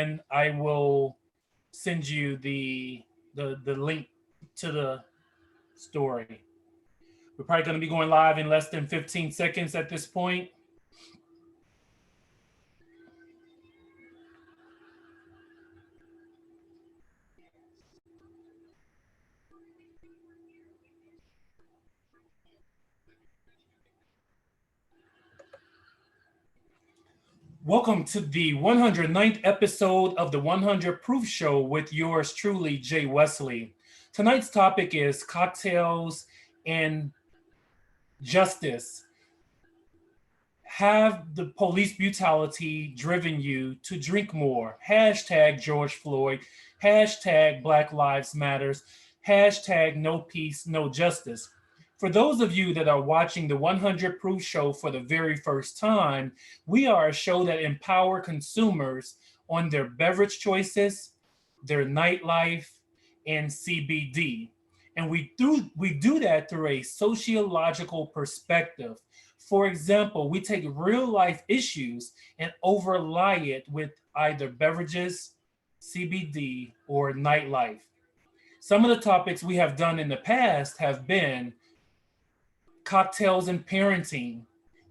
in, I will send you the link to the story. We're probably going to be going live in less than 15 seconds at this point. Welcome to the 109th episode of the 100 Proof Show with yours truly, Jay Wesley. Tonight's topic is cocktails and justice. Have the police brutality driven you to drink more? Hashtag George Floyd, hashtag Black Lives Matters, hashtag no peace, no justice. For those of you that are watching the 100 Proof Show for the very first time, we are a show that empower consumers on their beverage choices, their nightlife, and CBD. And we do that through a sociological perspective. For example, we take real life issues and overlay it with either beverages, CBD, or nightlife. Some of the topics we have done in the past have been cocktails and parenting.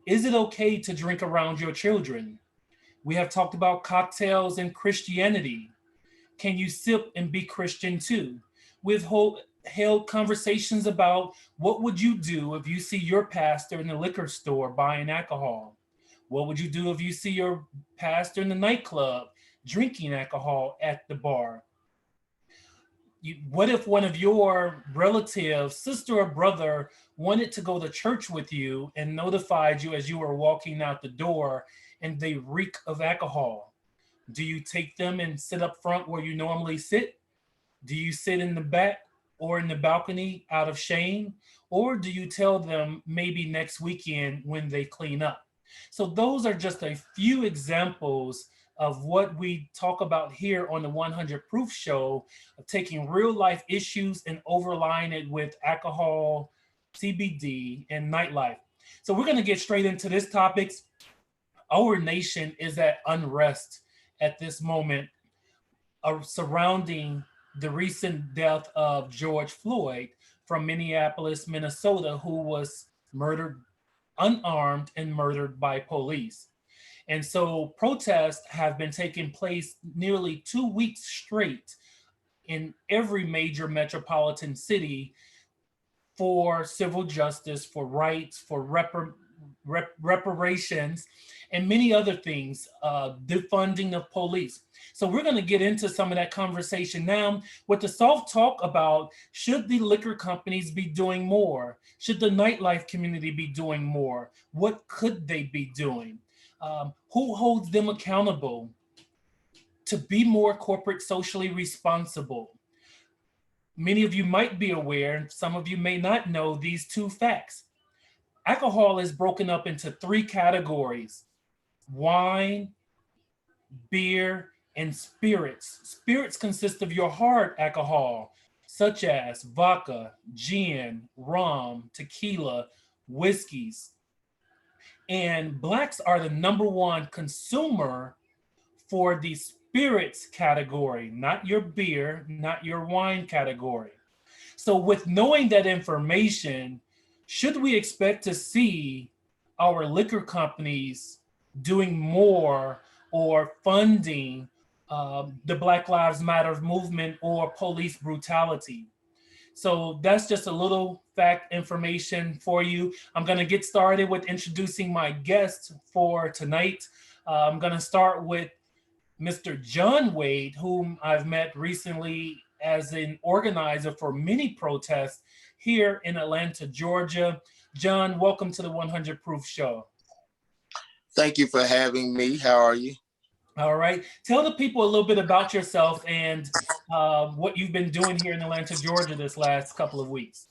Is it okay to drink around your children? We have talked about cocktails and Christianity. Can you sip and be Christian too? We've held conversations about what would you do if you see your pastor in the liquor store buying alcohol? What would you do if you see your pastor in the nightclub drinking alcohol at the bar? What if one of your relatives, sister or brother, wanted to go to church with you and notified you as you were walking out the door and they reek of alcohol? Do you take them and sit up front where you normally sit? Do you sit in the back or in the balcony out of shame? Or do you tell them maybe next weekend when they clean up? So, those are just a few examples of what we talk about here on the 100 Proof Show, of taking real life issues and overlaying it with alcohol, CBD, and nightlife. So, we're going to get straight into this topic. Our nation is at unrest at this moment surrounding the recent death of George Floyd from Minneapolis, Minnesota, who was murdered unarmed and murdered by police. And so protests have been taking place nearly 2 weeks straight in every major metropolitan city for civil justice, for rights, for reparations, and many other things, defunding of police. So we're going to get into some of that conversation now with the soft talk about, should the liquor companies be doing more? Should the nightlife community be doing more? What could they be doing? Who holds them accountable to be more corporate socially responsible? Many of you might be aware, some of you may not know these two facts. Alcohol is broken up into three categories: wine, beer, and spirits. Spirits consist of your hard alcohol, such as vodka, gin, rum, tequila, whiskeys. And Blacks are the number one consumer for the spirits category, not your beer, not your wine category. So, with knowing that information, should we expect to see our liquor companies doing more or funding the Black Lives Matter movement or police brutality? So that's just a little fact information for you. I'm going to get started with introducing my guest for tonight. I'm going to start with Mr. John Wade, whom I've met recently as an organizer for many protests here in Atlanta, Georgia. John, welcome to the 100 Proof Show. Thank you for having me. How are you? All right. Tell the people a little bit about yourself and what you've been doing here in Atlanta, Georgia this last couple of weeks.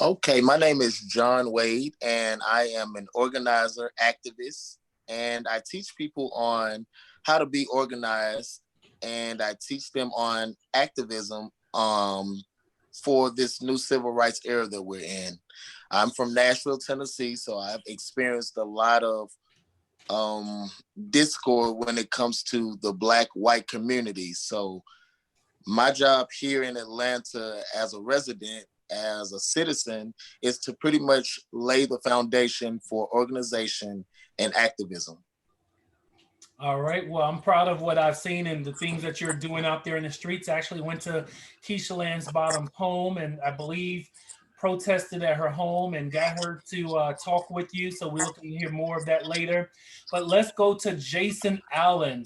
Okay, my name is John Wade, and I am an organizer, activist, and I teach people on how to be organized, and I teach them on activism for this new civil rights era that we're in. I'm from Nashville, Tennessee, so I've experienced a lot of discord when it comes to the Black-white community. So my job here in Atlanta as a resident, as a citizen, is to pretty much lay the foundation for organization and activism. All right. Well, I'm proud of what I've seen and the things that you're doing out there in the streets. I actually went to Keisha Lance Bottom's home and I believe protested at her home and got her to talk with you. So we're looking to hear more of that later. But let's go to Jason Allen,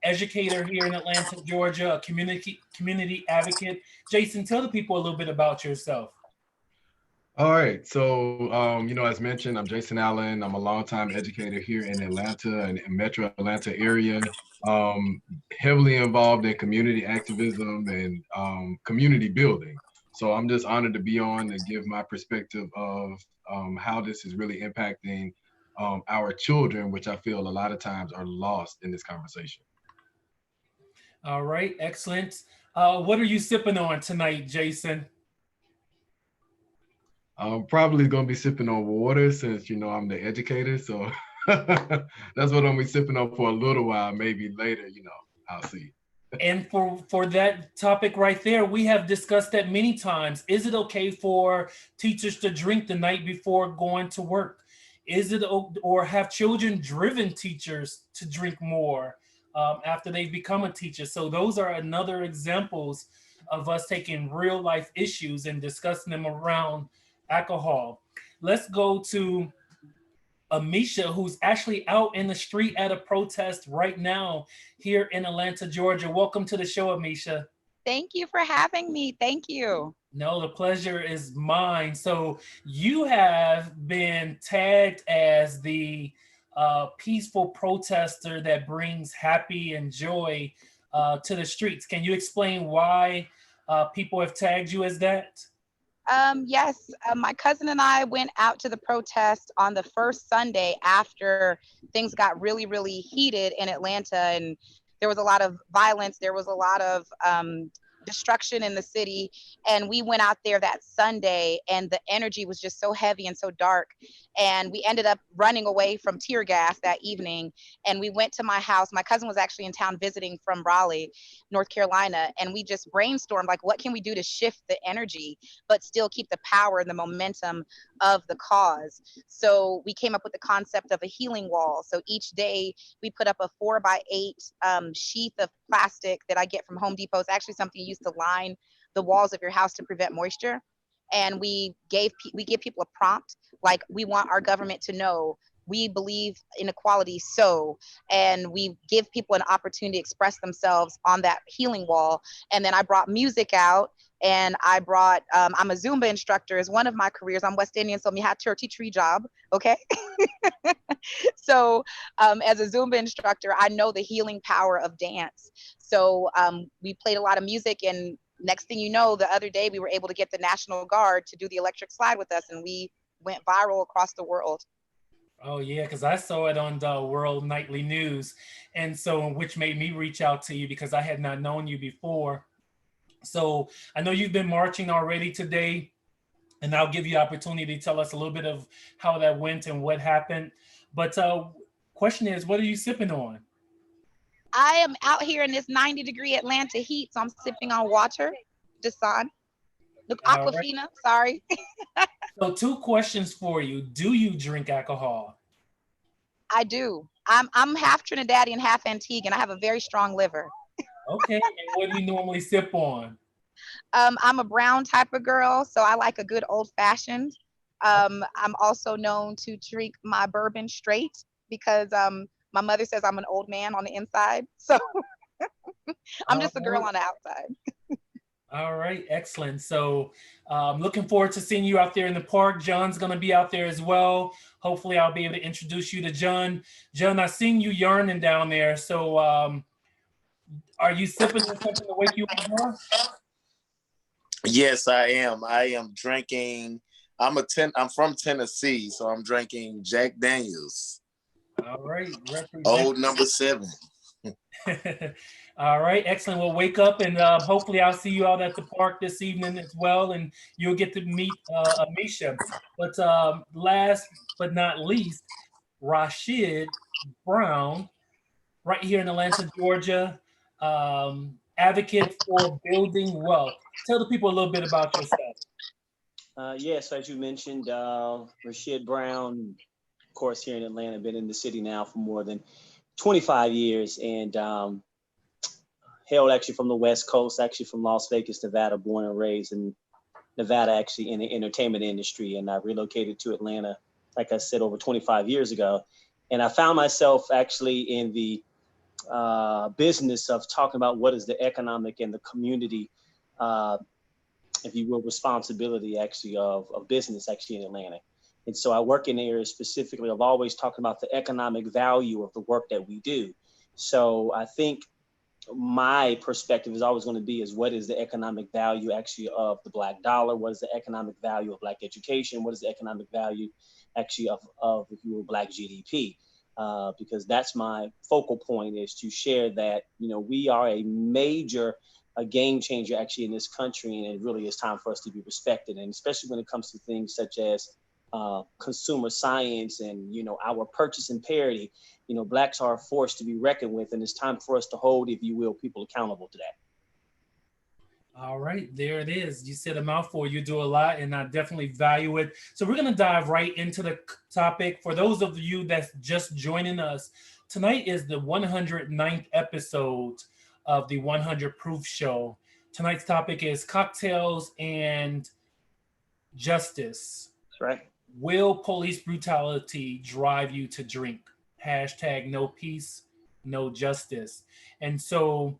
educator here in Atlanta, Georgia, a community advocate. Jason, tell the people a little bit about yourself. All right. So, as mentioned, I'm Jason Allen. I'm a longtime educator here in Atlanta and Metro Atlanta area. Heavily involved in community activism and community building. So I'm just honored to be on to give my perspective of how this is really impacting our children, which I feel a lot of times are lost in this conversation. All right, excellent. What are you sipping on tonight, Jason? I'm probably going to be sipping on water since, I'm the educator. So that's what I'm going to be sipping on for a little while. Maybe later, I'll see. And for that topic right there, we have discussed that many times. Is it okay for teachers to drink the night before going to work? Is it, or have children driven teachers to drink more after they've become a teacher? So those are another examples of us taking real life issues and discussing them around alcohol. Let's go to Amisha, who's actually out in the street at a protest right now here in Atlanta, Georgia. Welcome to the show, Amisha. Thank you for having me. Thank you. No, the pleasure is mine. So you have been tagged as the peaceful protester that brings happy and joy to the streets. Can you explain why people have tagged you as that? Yes, my cousin and I went out to the protest on the first Sunday after things got really, really heated in Atlanta, and there was a lot of violence. There was a lot of destruction in the city, and we went out there that Sunday, and the energy was just so heavy and so dark, and we ended up running away from tear gas that evening, and we went to my house. My cousin was actually in town visiting from Raleigh, North Carolina, and we just brainstormed, like, what can we do to shift the energy but still keep the power and the momentum of the cause? So we came up with the concept of a healing wall. So each day we put up a 4x8 sheath of plastic that I get from Home Depot. It's actually something you use to line the walls of your house to prevent moisture. And we give people a prompt, like, we want our government to know we believe in equality. So, and we give people an opportunity to express themselves on that healing wall. And then I brought music out, and I brought, I'm a Zumba instructor as one of my careers. I'm West Indian, so me had to teach free job. Okay. So as a Zumba instructor, I know the healing power of dance. So we played a lot of music, and next thing you know, the other day we were able to get the National Guard to do the electric slide with us, and we went viral across the world. Oh yeah, because I saw it on the World Nightly News, and so which made me reach out to you because I had not known you before. So I know you've been marching already today, and I'll give you opportunity to tell us a little bit of how that went and what happened. But question is, what are you sipping on? I am out here in this 90-degree Atlanta heat, so I'm sipping on water, Dasan. Look, All right. Aquafina, sorry. So two questions for you. Do you drink alcohol? I do. I'm half Trinidadian, half Antiguan. I have a very strong liver. Okay. And what do you normally sip on? I'm a brown type of girl, so I like a good old fashioned. I'm also known to drink my bourbon straight because my mother says I'm an old man on the inside. So I'm All just a girl right. on the outside. All right, excellent. So looking forward to seeing you out there in the park. John's going to be out there as well. Hopefully I'll be able to introduce you to John. John, I seen you yarning down there. So are you sipping on something to wake you up more? Yes, I am. I am drinking. I'm from Tennessee, so I'm drinking Jack Daniels, All right, represent. old number 7. All right, excellent. Well, wake up and hopefully I'll see you out at the park this evening as well, and you'll get to meet Amisha. But last but not least, Rashid Brown, right here in Atlanta, Georgia, advocate for building wealth. Tell the people a little bit about yourself. Yes, as you mentioned, Rashid Brown, of course, here in Atlanta, been in the city now for more than 25 years, and hailed actually from the West Coast, actually from Las Vegas, Nevada, born and raised in Nevada, actually in the entertainment industry. And I relocated to Atlanta, like I said, over 25 years ago. And I found myself actually in the business of talking about what is the economic and the community, if you will, responsibility actually of business actually in Atlanta. And so I work in areas specifically of always talking about the economic value of the work that we do. So I think my perspective is always going to be is what is the economic value actually of the Black dollar? What is the economic value of Black education? What is the economic value actually of if you will, Black GDP? Because that's my focal point, is to share that, you know, we are a game changer actually in this country, and it really is time for us to be respected. And especially when it comes to things such as consumer science and, you know, our purchasing parity, you know, Blacks are a force to be reckoned with, and it's time for us to hold, if you will, people accountable to that. All right, there it is. You said a mouthful. You do a lot, and I definitely value it. So we're going to dive right into the topic. For those of you that's just joining us, tonight is the 109th episode of the 100 Proof Show. Tonight's topic is cocktails and justice. That's right. Will police brutality drive you to drink? Hashtag no peace, no justice. And so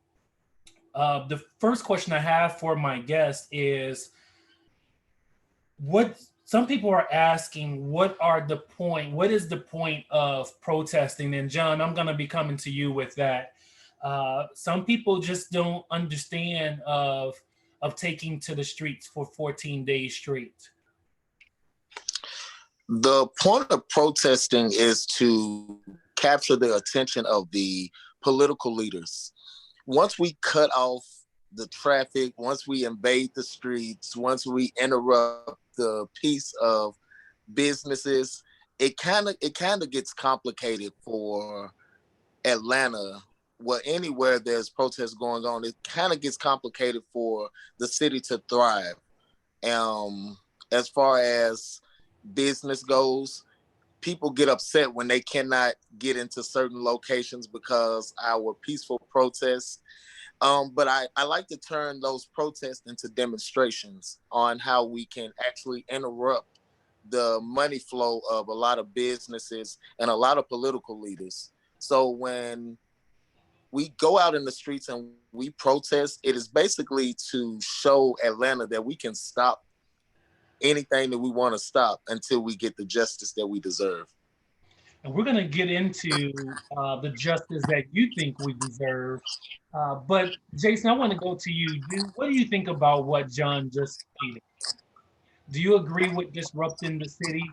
the first question I have for my guest is, what some people are asking, what is the point of protesting? And John, I'm going to be coming to you with that. Some people just don't understand of taking to the streets for 14 days straight. The point of protesting is to capture the attention of the political leaders. Once we cut off the traffic, once we invade the streets, once we interrupt the peace of businesses, it kind of gets complicated for Atlanta. Well, anywhere there's protests going on, it kind of gets complicated for the city to thrive. As far as business goes, people get upset when they cannot get into certain locations because our peaceful protests. But I like to turn those protests into demonstrations on how we can actually interrupt the money flow of a lot of businesses and a lot of political leaders. So when we go out in the streets and we protest, it is basically to show Atlanta that we can stop anything that we want to stop until we get the justice that we deserve. And we're going to get into the justice that you think we deserve. But Jason, I want to go to you. What do you think about what John just stated? Do you agree with disrupting the city?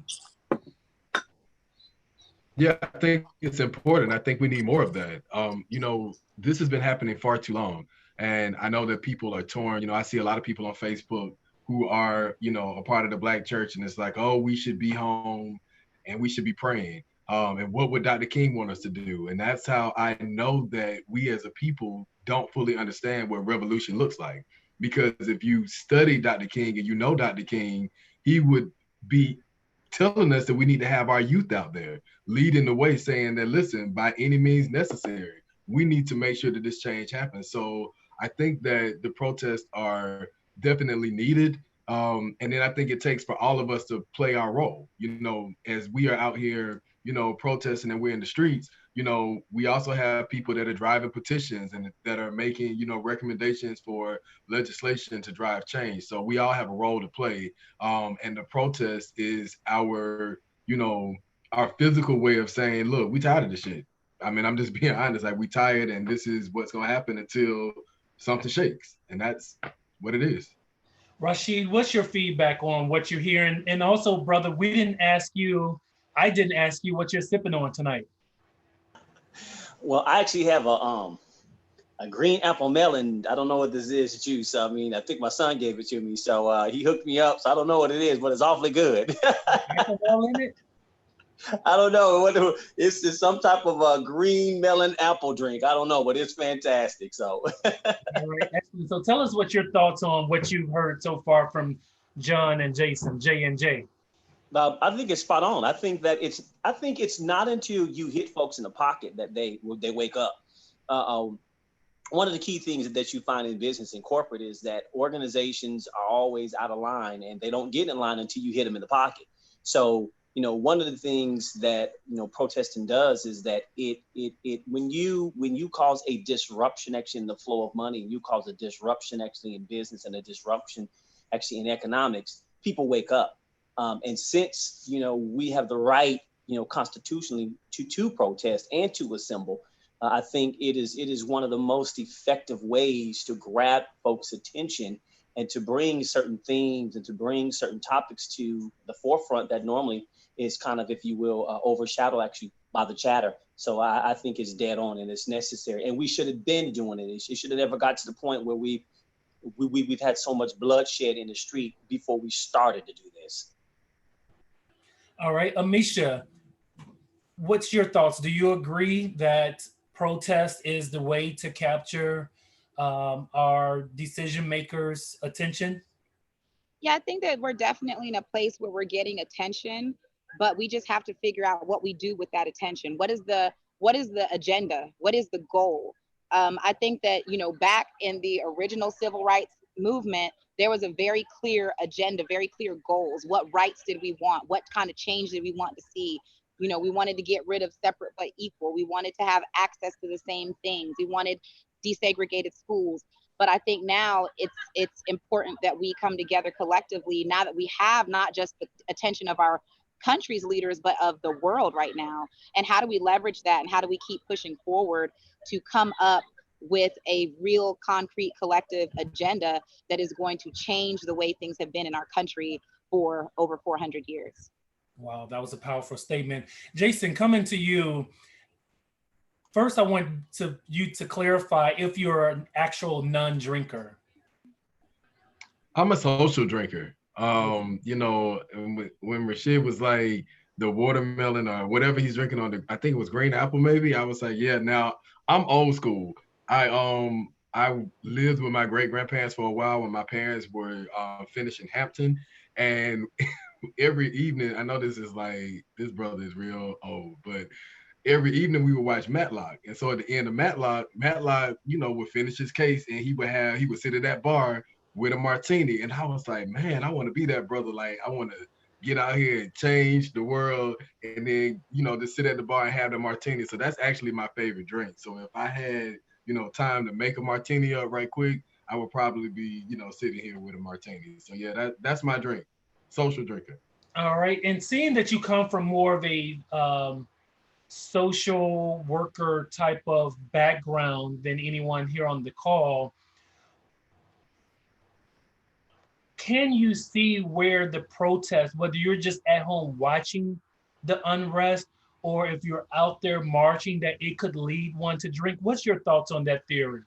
Yeah, I think it's important. I think we need more of that. You know, this has been happening far too long. And I know that people are torn. You know, I see a lot of people on Facebook who are, you know, a part of the Black church, and it's like, oh, we should be home and we should be praying. And what would Dr. King want us to do? And that's how I know that we as a people don't fully understand what revolution looks like. Because if you study Dr. King and you know Dr. King, he would be telling us that we need to have our youth out there leading the way, saying that, listen, by any means necessary, we need to make sure that this change happens. So I think that the protests are definitely needed. And then I think it takes for all of us to play our role, you know, as we are out here, you know, protesting and we're in the streets. You know, we also have people that are driving petitions and that are making, you know, recommendations for legislation to drive change. So we all have a role to play. And the protest is our, you know, our physical way of saying, look, we tired of this shit. I mean, I'm just being honest, like we tired, and this is what's going to happen until something shakes. And that's what it is. Rashid, what's your feedback on what you're hearing? And also, brother, I didn't ask you what you're sipping on tonight. Well, I actually have a green apple melon. I don't know what this is juice. I mean, I think my son gave it to me, so he hooked me up. So I don't know what it is, but it's awfully good. Apple melon in it? I don't know. It's some type of a green melon apple drink. I don't know, but it's fantastic. So All right, excellent. So tell us what your thoughts on what you've heard so far from John and Jason, J and J. I think it's spot on. I think it's not until you hit folks in the pocket that they wake up. One of the key things that you find in business and corporate is that organizations are always out of line, and they don't get in line until you hit them in the pocket. So, one of the things that, protesting does is that it when you cause a disruption actually in the flow of money, and you cause a disruption actually in business and a disruption actually in economics, people wake up. And since, we have the right, constitutionally to protest and to assemble, I think it is one of the most effective ways to grab folks' attention and to bring certain themes and to bring certain topics to the forefront that normally is kind of, if you will, overshadowed actually by the chatter. So I think it's dead on and it's necessary, and we should have been doing it. It should have never got to the point where we've had so much bloodshed in the street before we started to do this. All right, Amisha, what's your thoughts? Do you agree that protest is the way to capture our decision makers' attention? Yeah, I think that we're definitely in a place where we're getting attention, but we just have to figure out what we do with that attention. What is the agenda? What is the goal? I think that, back in the original civil rights movement, there was a very clear agenda, very clear goals. What rights did we want? What kind of change did we want to see? We wanted to get rid of separate but equal. We wanted to have access to the same things. We wanted desegregated schools. But I think now it's important that we come together collectively now that we have not just the attention of our country's leaders, but of the world right now. And how do we leverage that? And how do we keep pushing forward to come up with a real concrete collective agenda that is going to change the way things have been in our country for over 400 years? Wow, that was a powerful statement. Jason, coming to you. First, I want you to clarify if you're an actual non-drinker. I'm a social drinker. When Rashid was like the watermelon or whatever he's drinking on I think it was green apple maybe. I was like, yeah. Now I'm old school. I lived with my great grandparents for a while when my parents were finishing Hampton, and every evening, I know this brother is real old, but every evening we would watch Matlock. And so at the end of Matlock, would finish his case and he would sit at that bar with a martini. And I was like, man, I want to be that brother. Like, I want to get out here and change the world and then, just sit at the bar and have the martini. So that's actually my favorite drink. So if I had, time to make a martini up right quick, I would probably be, sitting here with a martini. So yeah, that's my drink. Social drinker. All right. And seeing that you come from more of a social worker type of background than anyone here on the call, can you see where the protest, whether you're just at home watching the unrest or if you're out there marching, that it could lead one to drink? What's your thoughts on that theory?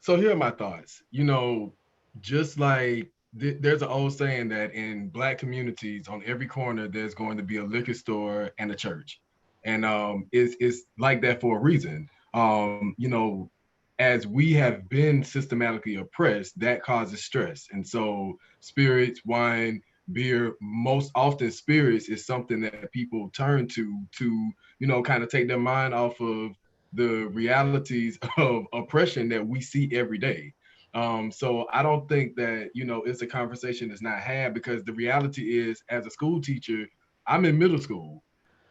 So here are my thoughts. Just like there's an old saying that in Black communities, on every corner, there's going to be a liquor store and a church. And it's like that for a reason. As we have been systematically oppressed, that causes stress. And so spirits, wine, beer, most often spirits is something that people turn to, kind of take their mind off of the realities of oppression that we see every day. So I don't think that, it's a conversation that's not had, because the reality is, as a school teacher, I'm in middle school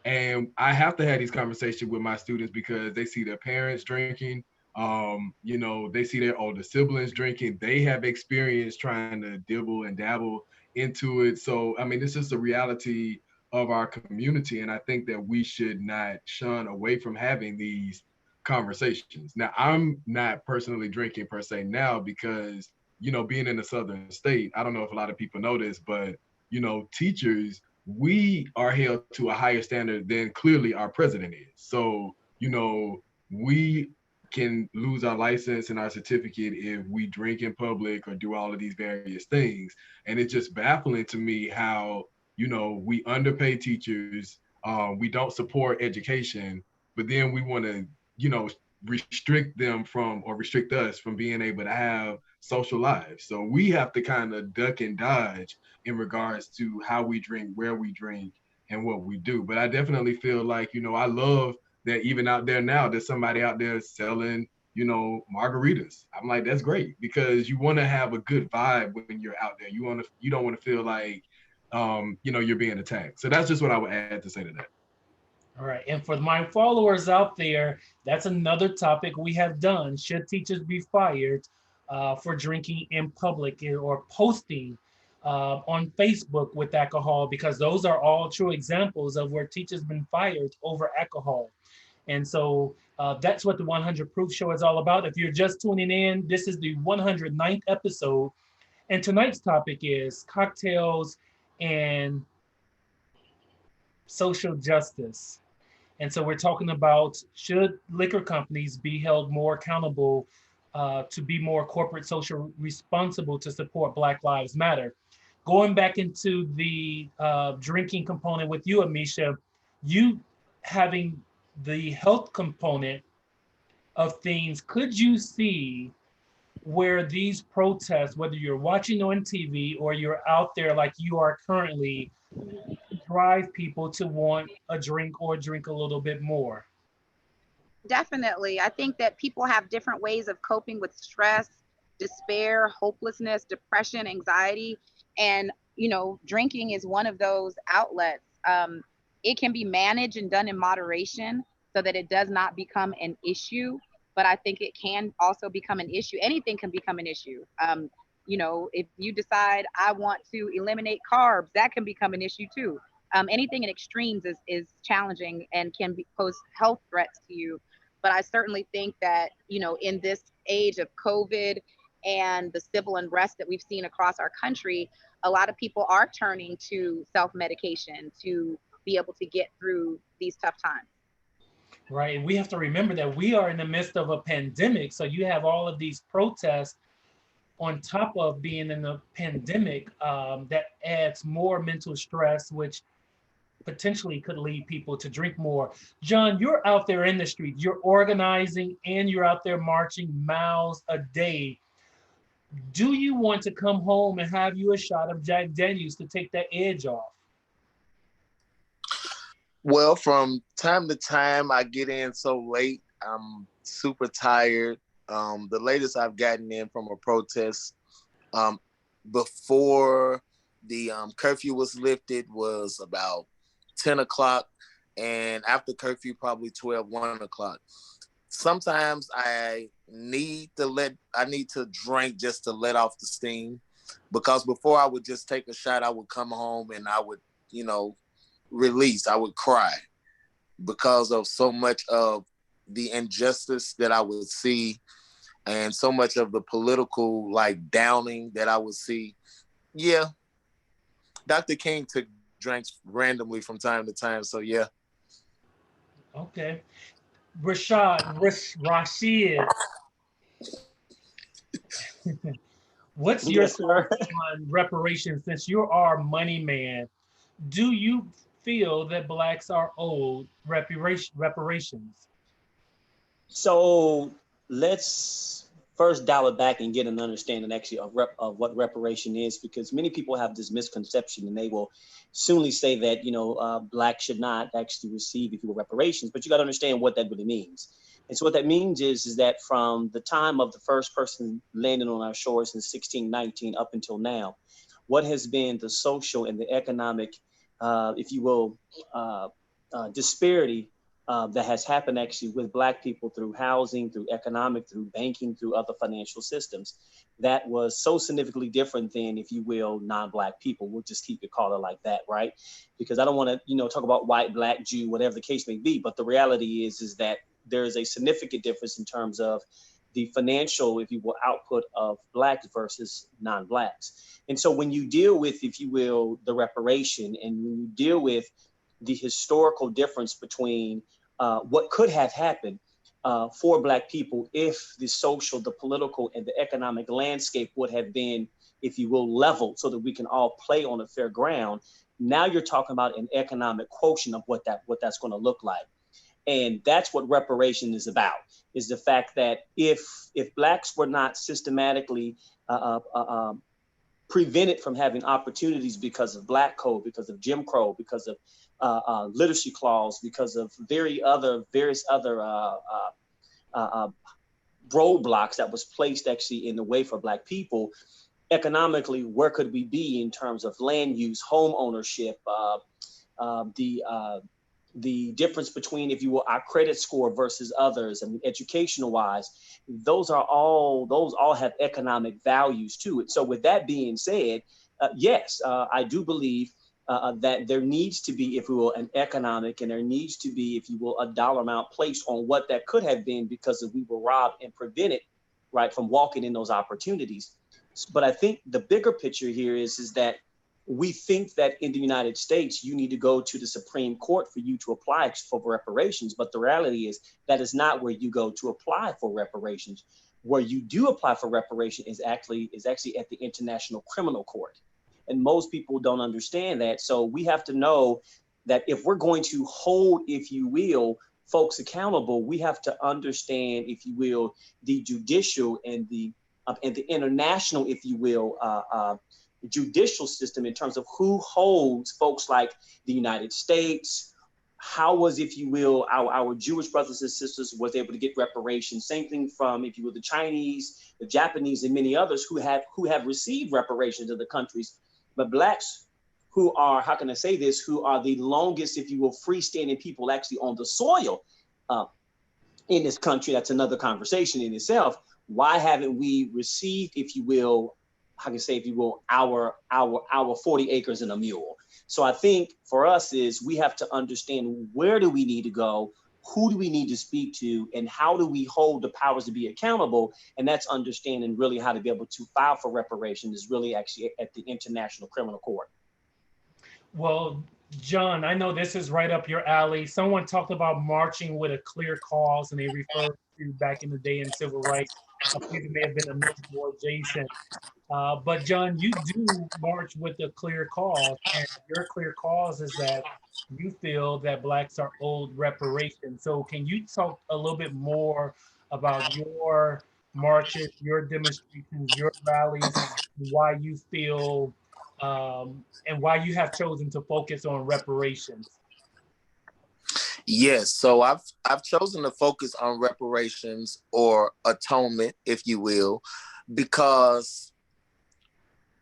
and I have to have these conversations with my students because they see their parents drinking. They see their older siblings drinking. They have experience trying to dibble and dabble into it. So, I mean, this is the reality of our community. And I think that we should not shun away from having these conversations. Now, I'm not personally drinking per se now because, being in a southern state, I don't know if a lot of people know this, but, teachers, we are held to a higher standard than clearly our president is. So, we can lose our license and our certificate if we drink in public or do all of these various things. And it's just baffling to me how you know, we underpay teachers, we don't support education, but then we want to, you know, restrict them from, or restrict us from being able to have social lives. So we have to kind of duck and dodge in regards to how we drink, where we drink, and what we do. But I definitely feel like, you know, I love that even out there now, there's somebody out there selling, you know, margaritas. I'm like, that's great, because you want to have a good vibe when you're out there. You don't want to feel like, you know, you're being attacked. So that's just what I would add to say to that. All right. And for my followers out there, that's another topic we have done. Should teachers be fired for drinking in public or posting on Facebook with alcohol? Because those are all true examples of where teachers been fired over alcohol. And so that's what the 100 Proof Show is all about. If you're just tuning in, this is the 109th episode. And tonight's topic is cocktails and social justice. And so we're talking about, should liquor companies be held more accountable to be more corporate social responsible to support Black Lives Matter? Going back into the drinking component with you, Amisha, you having the health component of things, could you see where these protests, whether you're watching on TV or you're out there like you are currently, drive people to want a drink or drink a little bit more? Definitely. I think that people have different ways of coping with stress, despair, hopelessness, depression, anxiety. And, you know, drinking is one of those outlets. It can be managed and done in moderation so that it does not become an issue. But I think it can also become an issue. Anything can become an issue. You know, if you decide I want to eliminate carbs, that can become an issue too. Anything in extremes is challenging and can pose health threats to you. But I certainly think that, you know, in this age of COVID and the civil unrest that we've seen across our country, a lot of people are turning to self-medication to be able to get through these tough times. Right. We have to remember that we are in the midst of a pandemic. So you have all of these protests on top of being in a pandemic that adds more mental stress, which potentially could lead people to drink more. John, you're out there in the street, you're organizing and you're out there marching miles a day. Do you want to come home and have you a shot of Jack Daniels to take that edge off? Well, from time to time, I get in so late. I'm super tired. The latest I've gotten in from a protest before the curfew was lifted was about 10 o'clock. And after curfew, probably 12, 1 o'clock. Sometimes I need to drink just to let off the steam. Because before I would just take a shot, I would come home and I would, you know, release. I would cry because of so much of the injustice that I would see and so much of the political like downing that I would see. Yeah, Dr. King took drinks randomly from time to time. So yeah. Okay. Rashid, what's your Yes, sir. thoughts on reparations since you are money man? Do you feel that blacks are owed reparations? So let's first dial it back and get an understanding actually of what reparation is, because many people have this misconception and they will soonly say that, you know, blacks should not actually receive, if you will, reparations, but you got to understand what that really means. And so what that means is that from the time of the first person landing on our shores in 1619 up until now, what has been the social and the economic, if you will, disparity that has happened actually with Black people through housing, through economic, through banking, through other financial systems, that was so significantly different than, if you will, non-Black people. We'll just keep it call it like that, right? Because I don't want to, you know, talk about white, Black, Jew, whatever the case may be. But the reality is that there is a significant difference in terms of the financial, if you will, output of Blacks versus non-Blacks. And so when you deal with, if you will, the reparation, and when you deal with the historical difference between what could have happened for Black people if the social, the political, and the economic landscape would have been, if you will, leveled so that we can all play on a fair ground, Now you're talking about an economic quotient of what that's going to look like. And that's what reparation is about, is the fact that if blacks were not systematically prevented from having opportunities because of Black Code, because of Jim Crow, because of literacy clause, because of various other roadblocks that was placed actually in the way for Black people, economically, where could we be in terms of land use, home ownership, the difference between, if you will, our credit score versus others, and educational wise, those all have economic values to it. So with that being said, yes, I do believe that there needs to be, if you will, an economic, and there needs to be, if you will, a dollar amount placed on what that could have been, because we were robbed and prevented, right, from walking in those opportunities. But I think the bigger picture here is that we think that in the United States, you need to go to the Supreme Court for you to apply for reparations. But the reality is that is not where you go to apply for reparations. Where you do apply for reparation is actually at the International Criminal Court. And most people don't understand that. So we have to know that if we're going to hold, if you will, folks accountable, we have to understand, if you will, the judicial and the international, if you will, judicial system in terms of who holds folks like the United States. How was, if you will, our Jewish brothers and sisters was able to get reparations? Same thing from, if you will, the Chinese, the Japanese, and many others who have received reparations in the countries. But blacks, who are, how can I say this, who are the longest, if you will, freestanding people actually on the soil in this country, that's another conversation in itself. Why haven't we received, if you will, how can I say, if you will, our 40 acres and a mule? So I think for us is we have to understand, where do we need to go? Who do we need to speak to? And how do we hold the powers to be accountable? And that's understanding really how to be able to file for reparations is really actually at the International Criminal Court. Well, John, I know this is right up your alley. Someone talked about marching with a clear cause, and they referred to back in the day in civil rights. I believe it may have been another boy, Jason. But John, you do march with a clear cause, and your clear cause is that you feel that blacks are owed reparations. So can you talk a little bit more about your marches, your demonstrations, your rallies, why you feel and why you have chosen to focus on reparations? Yes, so I've chosen to focus on reparations, or atonement, if you will, because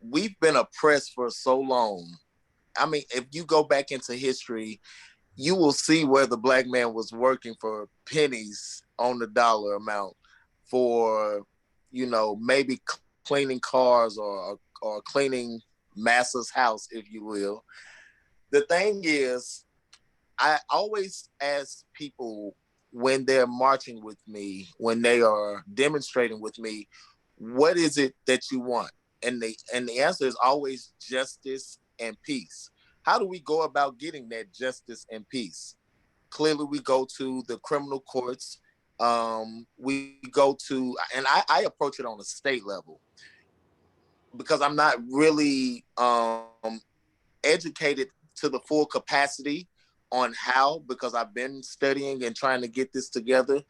we've been oppressed for so long. I mean, if you go back into history, you will see where the black man was working for pennies on the dollar amount for, maybe cleaning cars or cleaning massa's house, if you will. The thing is, I always ask people, when they're marching with me, when they are demonstrating with me, what is it that you want? And the answer is always justice and peace. How do we go about getting that justice and peace? Clearly, we go to the criminal courts. We go to, and I approach it on a state level, because I'm not really educated to the full capacity on how, because I've been studying and trying to get this together.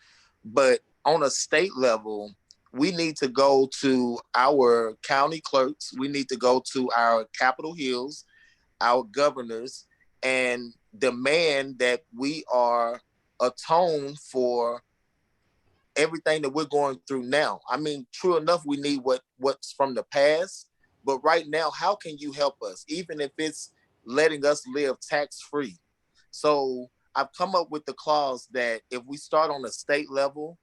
But on a state level, we need to go to our county clerks. We need to go to our Capitol Hills, our governors, and demand that we are atoned for everything that we're going through now. I mean, true enough, we need what's from the past, but right now, how can you help us? Even if it's letting us live tax-free. So I've come up with the clause that if we start on a state level,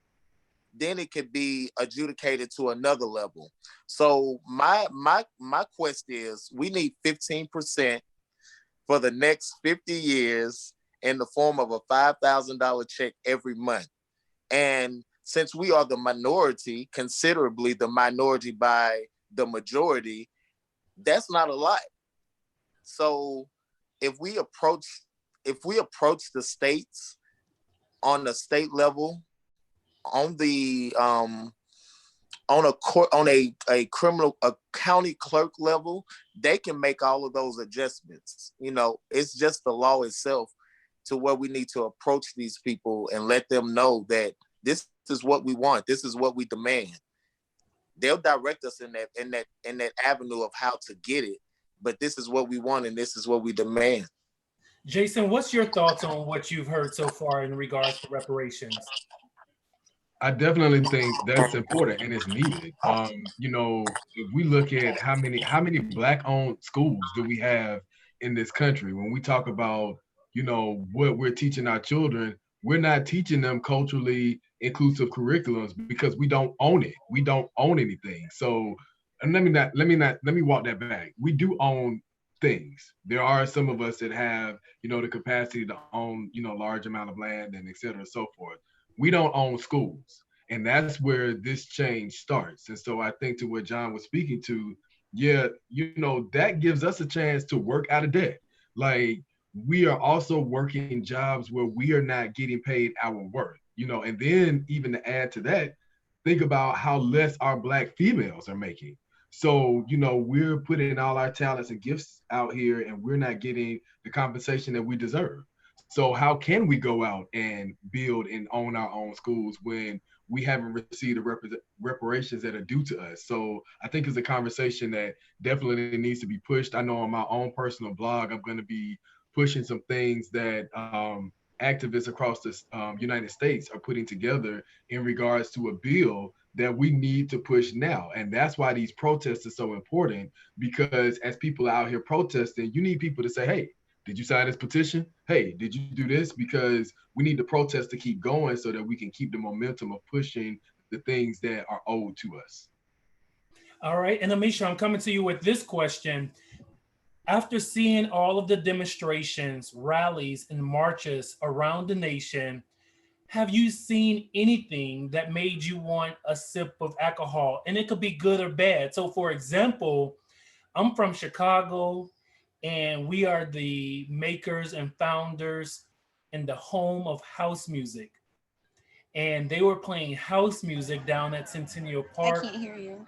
then it could be adjudicated to another level. So my quest is, we need 15% for the next 50 years in the form of a $5,000 check every month. And since we are the minority, considerably the minority by the majority, that's not a lot. So if we approach the states on the state level, on the on a court, on a criminal, a county clerk level, they can make all of those adjustments. You know, it's just the law itself to where we need to approach these people and let them know that this is what we want. This is what we demand. They'll direct us in that avenue of how to get it, but this is what we want and this is what we demand. Jason, what's your thoughts on what you've heard so far in regards to reparations? I definitely think that's important and it's needed. You know, if we look at how many black-owned schools do we have in this country, when we talk about, you know, what we're teaching our children, we're not teaching them culturally inclusive curriculums because we don't own it. We don't own anything. So, and let me walk that back. We do own things. There are some of us that have, you know, the capacity to own, you know, large amount of land and et cetera and so forth. We don't own schools. And that's where this change starts. And so I think to what John was speaking to, yeah, you know, that gives us a chance to work out of debt. Like, we are also working jobs where we are not getting paid our worth, you know, and then even to add to that, think about how less our Black females are making. So, you know, we're putting all our talents and gifts out here and we're not getting the compensation that we deserve. So how can we go out and build and own our own schools when we haven't received the reparations that are due to us? So I think it's a conversation that definitely needs to be pushed. I know on my own personal blog, I'm going to be pushing some things that activists across the United States are putting together in regards to a bill that we need to push now. And that's why these protests are so important, because as people out here protesting, you need people to say, hey, did you sign this petition? Hey, did you do this? Because we need the protest to keep going so that we can keep the momentum of pushing the things that are owed to us. All right. And Amisha, I'm coming to you with this question. After seeing all of the demonstrations, rallies, and marches around the nation, have you seen anything that made you want a sip of alcohol? And it could be good or bad. So, for example, I'm from Chicago, and we are the makers and founders in the home of house music. And they were playing house music down at Centennial I Park. can't hear you.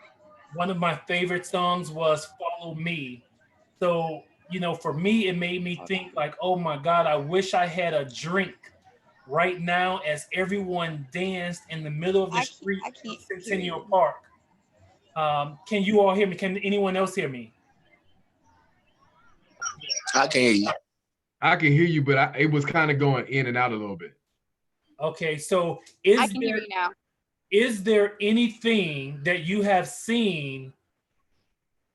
One of my favorite songs was Follow Me. So, you know, for me, it made me think like, oh my God, I wish I had a drink right now as everyone danced in the middle of the street I of can't hear Centennial you. Park. Can you all hear me? Can anyone else hear me? I can hear you. I can hear you, but it was kind of going in and out a little bit. Okay, so I can hear you now. is there anything that you have seen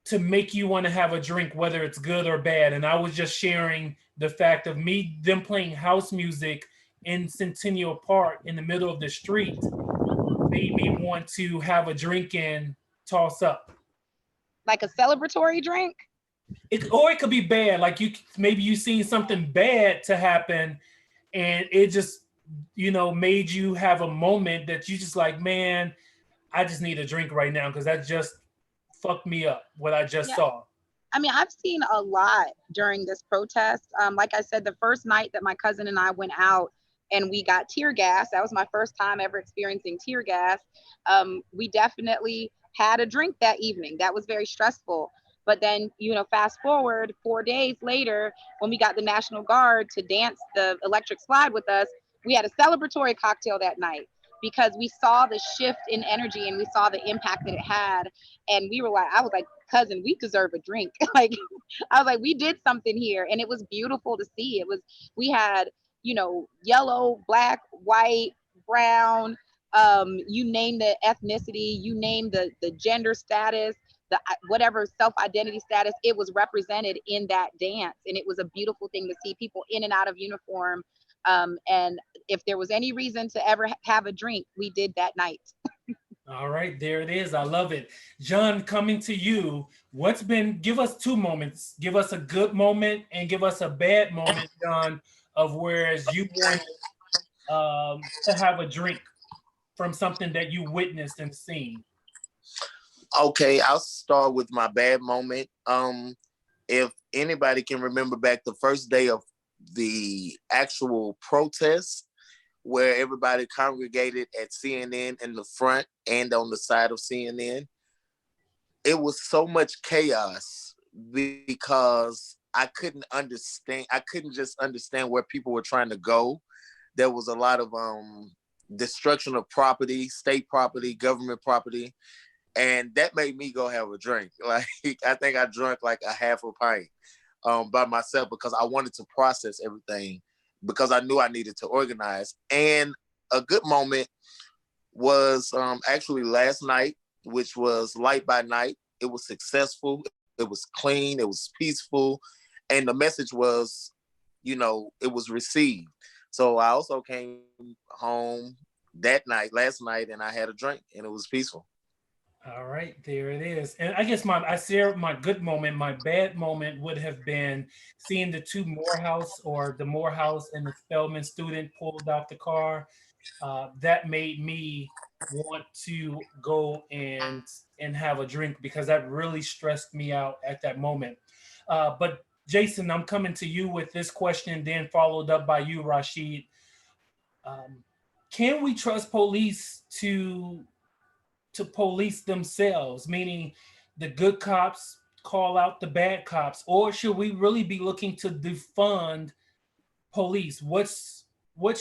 to make you want to have a drink, whether it's good or bad? And I was just sharing the fact of them playing house music in Centennial Park in the middle of the street made me want to have a drink and toss up. Like a celebratory drink? Or it could be bad. Like maybe you seen something bad to happen and it just, you know, made you have a moment that you just like, man, I just need a drink right now because that just fucked me up, what I just saw. I mean, I've seen a lot during this protest. Like I said, the first night that my cousin and I went out and we got tear gas, that was my first time ever experiencing tear gas. We definitely had a drink that evening. That was very stressful. But then, you know, fast forward 4 days later, when we got the National Guard to dance the electric slide with us, we had a celebratory cocktail that night because we saw the shift in energy and we saw the impact that it had. And we were like, I was like, cousin, we deserve a drink. Like, I was like, we did something here. And it was beautiful to see. We had, you know, yellow, black, white, brown, you name the ethnicity, you name the gender status, the whatever self-identity status, it was represented in that dance. And it was a beautiful thing to see people in and out of uniform. And if there was any reason to ever have a drink, we did that night. All right, there it is. I love it. John, coming to you, give us two moments. Give us a good moment and give us a bad moment, John, of whereas you wanted to have a drink from something that you witnessed and seen. Okay, I'll start with my bad moment. If anybody can remember back the first day of the actual protest, where everybody congregated at CNN in the front and on the side of CNN. It was so much chaos because I couldn't understand. I couldn't just understand where people were trying to go. There was a lot of destruction of property, state property, government property, and that made me go have a drink. Like I think I drank like a half a pint by myself because I wanted to process everything because I knew I needed to organize. And a good moment was actually last night, which was Light by Night. It was successful. It was clean. It was peaceful. And the message was, it was received. So I also came home last night, and I had a drink, and it was peaceful. All right, there it is. And I guess I share my good moment. My bad moment would have been seeing the two the Morehouse and the Spelman student pulled out the car. That made me want to go and have a drink because that really stressed me out at that moment. But Jason, I'm coming to you with this question, then followed up by you, Rashid. Um, can we trust police to police themselves, meaning the good cops call out the bad cops, or should we really be looking to defund police? What's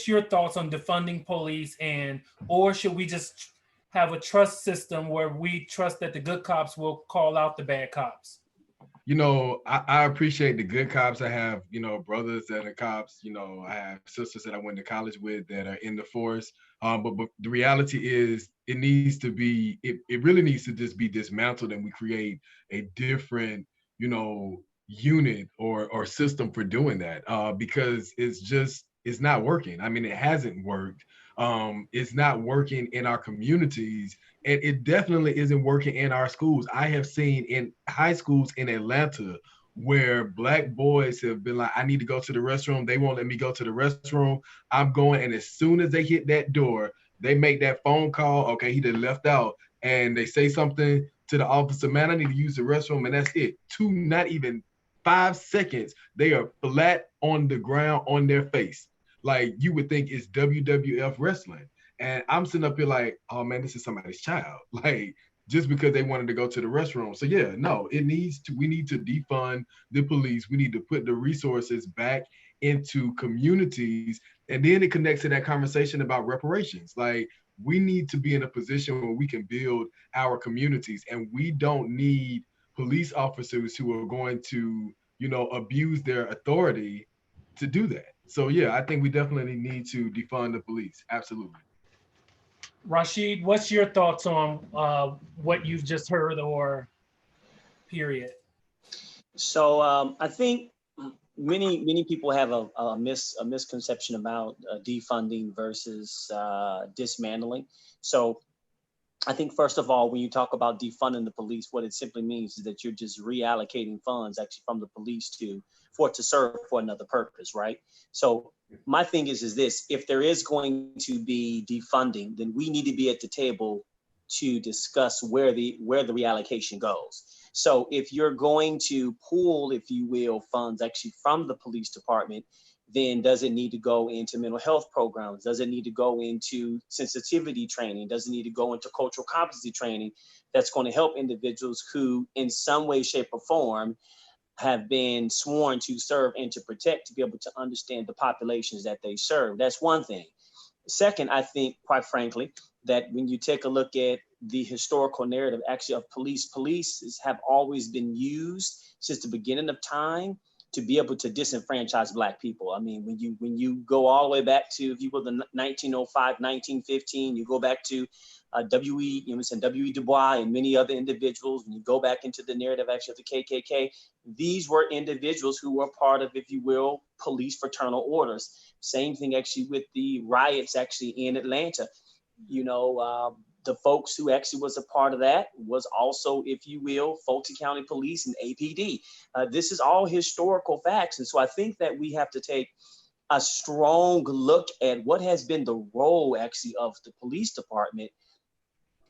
your thoughts on defunding police, and or should we just have a trust system where we trust that the good cops will call out the bad cops? I appreciate the good cops. I have, brothers that are cops. I have sisters that I went to college with that are in the force. But the reality is it really needs to just be dismantled and we create a different, unit or system for doing that because it's not working. I mean, it hasn't worked. It's not working in our communities, and it definitely isn't working in our schools. I have seen in high schools in Atlanta where Black boys have been like, I need to go to the restroom. They won't let me go to the restroom. I'm going. And as soon as they hit that door, they make that phone call. Okay, he done left out. And they say something to the officer, man, I need to use the restroom. And that's it. Not even 5 seconds. They are flat on the ground on their face. Like you would think it's WWF wrestling. And I'm sitting up here like, oh man, this is somebody's child. Like, just because they wanted to go to the restroom. So yeah, no, we need to defund the police. We need to put the resources back into communities. And then it connects to that conversation about reparations. Like we need to be in a position where we can build our communities, and we don't need police officers who are going to, abuse their authority to do that. So yeah, I think we definitely need to defund the police. Absolutely. Rashid, what's your thoughts on what you've just heard, or period? So I think many people have a misconception about defunding versus dismantling. So I think first of all, when you talk about defunding the police, what it simply means is that you're just reallocating funds actually from the police for it to serve for another purpose, right? So my thing is this: if there is going to be defunding, then we need to be at the table to discuss where the reallocation goes. So if you're going to pull, if you will, funds actually from the police department, then does it need to go into mental health programs? Does it need to go into sensitivity training? Does it need to go into cultural competency training that's going to help individuals who in some way, shape, or form have been sworn to serve and to protect, to be able to understand the populations that they serve? That's one thing. Second, I think, quite frankly, that when you take a look at the historical narrative actually of police have always been used since the beginning of time to be able to disenfranchise Black people. I mean, when you go all the way back to, if you will, the 1905, 1915, you go back to W.E. Du Bois and many other individuals, when you go back into the narrative actually of the KKK, these were individuals who were part of, if you will, police fraternal orders. Same thing actually with the riots actually in Atlanta. The folks who actually was a part of that was also, if you will, Fulton County Police and APD. This is all historical facts. And so I think that we have to take a strong look at what has been the role actually of the police department.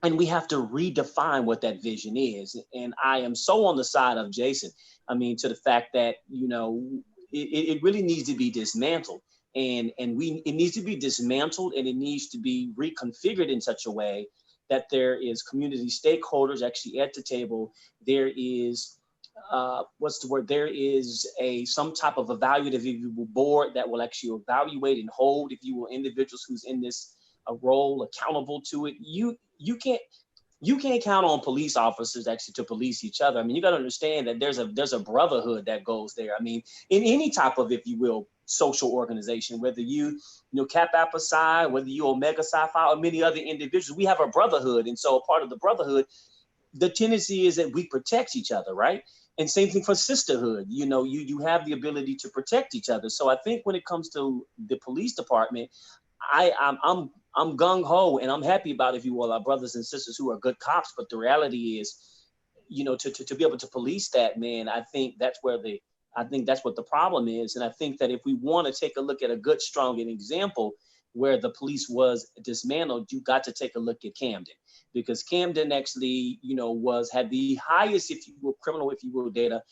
And we have to redefine what that vision is. And I am so on the side of Jason. I mean, to the fact that, it really needs to be dismantled. and it needs to be dismantled, and it needs to be reconfigured in such a way that there is community stakeholders actually at the table. There is what's the word? There is some type of evaluative, if you will, board that will actually evaluate and hold, if you will, individuals who's in this role accountable to it. You can't count on police officers actually to police each other. I mean, you got to understand that there's a brotherhood that goes there. I mean, in any type of, if you will, social organization, whether Kappa Alpha Psi, whether you Omega Psi Phi, or many other individuals, we have a brotherhood, and so a part of the brotherhood, the tendency is that we protect each other, right? And same thing for sisterhood. You have the ability to protect each other. So I think when it comes to the police department, I'm gung ho, and I'm happy about, if you will, our brothers and sisters who are good cops. But the reality is, to be able to police that, man, I think that's what the problem is. And I think that if we want to take a look at a good, strong example where the police was dismantled, you got to take a look at Camden, because Camden actually, had the highest, if you will, criminal, if you will, data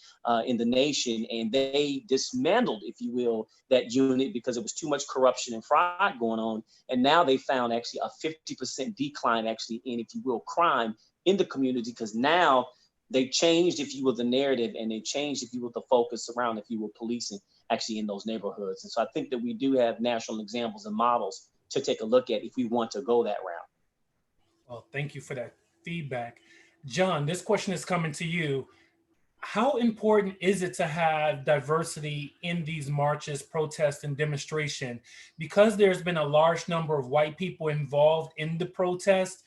in the nation, and they dismantled, if you will, that unit because it was too much corruption and fraud going on. And now they found actually a 50% decline actually in, if you will, crime in the community, because now they changed, if you will, the narrative, and they changed, if you will, the focus around, if you will, policing actually in those neighborhoods. And so I think that we do have national examples and models to take a look at if we want to go that route. Well, thank you for that feedback. John, this question is coming to you. How important is it to have diversity in these marches, protests, and demonstration? Because there's been a large number of white people involved in the protest,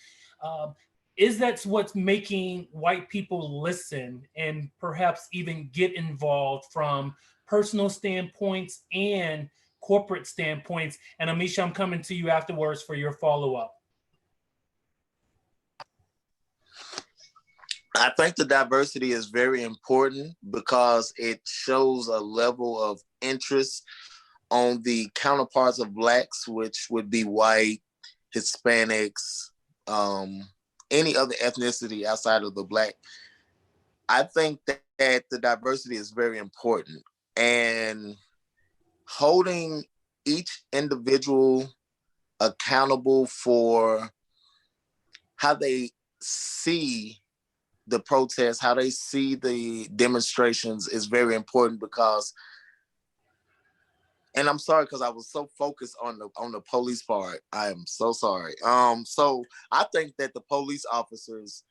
is that what's making white people listen and perhaps even get involved from personal standpoints and corporate standpoints? And Amisha, I'm coming to you afterwards for your follow-up. I think the diversity is very important because it shows a level of interest on the counterparts of Blacks, which would be white, Hispanics, any other ethnicity outside of the Black. I think that the diversity is very important, and holding each individual accountable for how they see the protests, how they see the demonstrations is very important, because, and I'm sorry because I was so focused on the police part. I am so sorry. So I think that the police officers,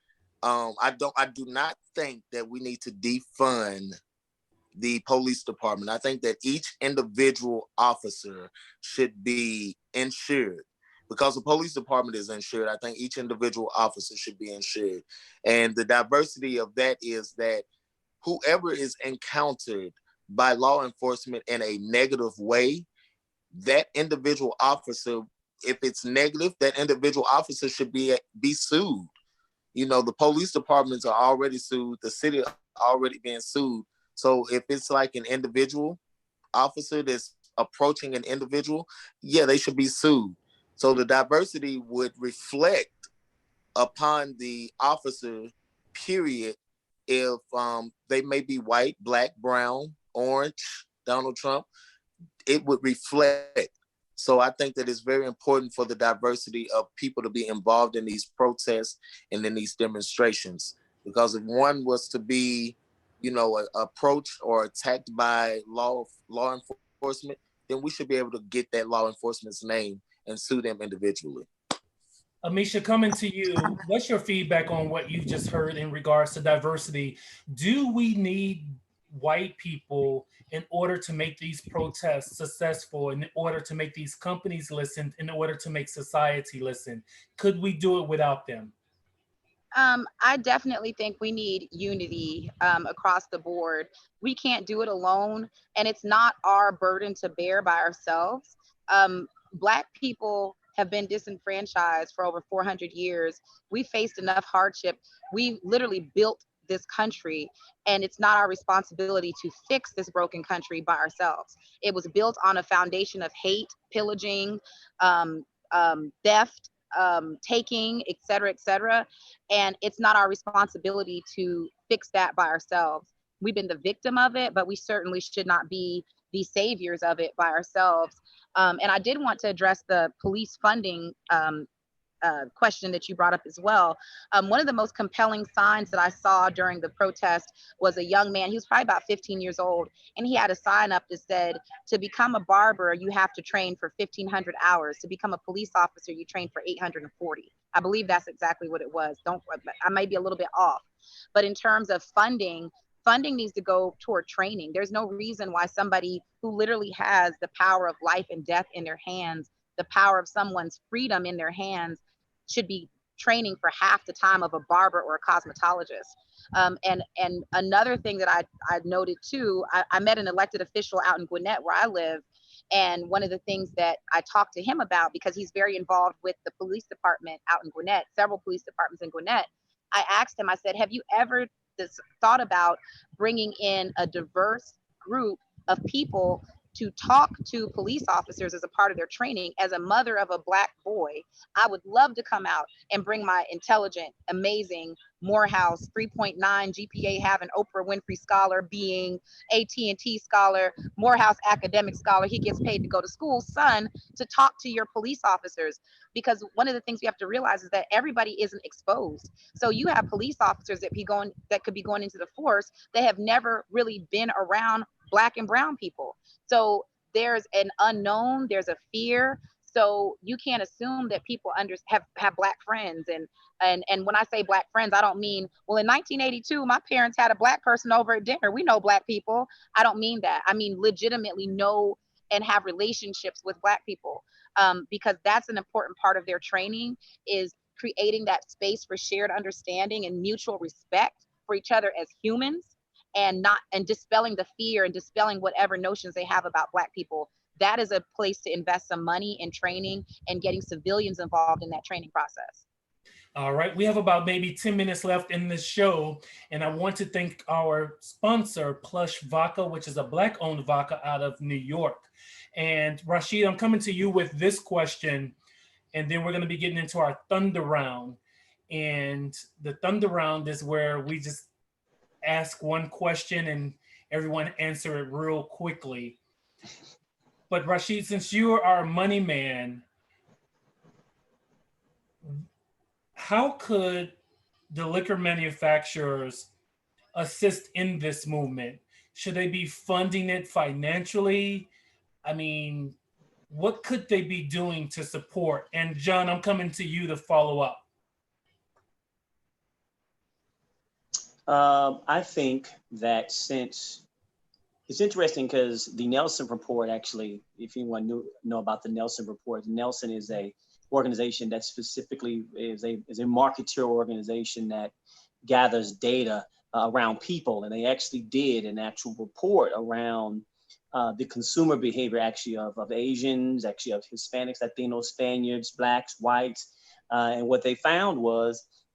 I do not think that we need to defund the police department. I think that each individual officer should be insured. Because the police department is insured, I think each individual officer should be insured. And the diversity of that is that whoever is encountered by law enforcement in a negative way, that individual officer, if it's negative, that individual officer should be sued. The police departments are already sued, the city already being sued. So if it's like an individual officer that's approaching an individual, yeah, they should be sued. So the diversity would reflect upon the officer, period, if they may be white, Black, brown, orange, Donald Trump, it would reflect. So I think that it's very important for the diversity of people to be involved in these protests and in these demonstrations. Because if one was to be, approached or attacked by law enforcement, then we should be able to get that law enforcement's name and sue them individually. Amisha, coming to you, what's your feedback on what you just heard in regards to diversity? Do we need white people in order to make these protests successful, in order to make these companies listen, in order to make society listen? Could we do it without them? I definitely think we need unity across the board. We can't do it alone, and it's not our burden to bear by ourselves. Black people have been disenfranchised for over 400 years. We faced enough hardship. We literally built this country, and it's not our responsibility to fix this broken country by ourselves. It was built on a foundation of hate, pillaging, theft, taking, et cetera, et cetera. And it's not our responsibility to fix that by ourselves. We've been the victim of it, but we certainly should not be be saviors of it by ourselves. And I did want to address the police funding question that you brought up as well. One of the most compelling signs that I saw during the protest was a young man. He was probably about 15 years old, and he had a sign up that said, "To become a barber, you have to train for 1,500 hours. To become a police officer, you train for 840." I believe that's exactly what it was. I may be a little bit off, but in terms of funding, funding needs to go toward training. There's no reason why somebody who literally has the power of life and death in their hands, the power of someone's freedom in their hands, should be training for half the time of a barber or a cosmetologist. And another thing that I noted too, I met an elected official out in Gwinnett where I live. And one of the things that I talked to him about, because he's very involved with the police department out in Gwinnett, several police departments in Gwinnett, I asked him, I said, have you ever thought about bringing in a diverse group of people to talk to police officers as a part of their training? As a mother of a Black boy, I would love to come out and bring my intelligent, amazing, Morehouse 3.9 GPA having, Oprah Winfrey scholar, being AT&T scholar, Morehouse academic scholar, he gets paid to go to school, son, to talk to your police officers. Because one of the things we have to realize is that everybody isn't exposed. So you have police officers that could be going into the force that have never really been around Black and brown people. So there's an unknown, there's a fear. So you can't assume that people have Black friends. And when I say Black friends, I don't mean, well, in 1982, my parents had a Black person over at dinner. We know Black people. I don't mean that. I mean legitimately know and have relationships with Black people, because that's an important part of their training, is creating that space for shared understanding and mutual respect for each other as humans, and dispelling the fear and dispelling whatever notions they have about Black people. That is a place to invest some money in training and getting civilians involved in that training process. All right, we have about maybe 10 minutes left in this show, and I want to thank our sponsor, Plush Vodka, which is a Black-owned vodka out of New York. And Rashid, I'm coming to you with this question, and then we're going to be getting into our Thunder Round. And the Thunder Round is where we just ask one question and everyone answer it real quickly. But Rashid, since you are our money man, how could the liquor manufacturers assist in this movement? Should they be funding it financially? I mean, what could they be doing to support? And John, I'm coming to you to follow up. I think that since it's interesting because the Nelson report, actually, if anyone know about the Nelson report, Nelson is a organization that specifically is a marketeer organization that gathers data around people, and they actually did an actual report around the consumer behavior actually of Asians, actually of Hispanics, Latinos, Spaniards, Blacks, whites, and what they found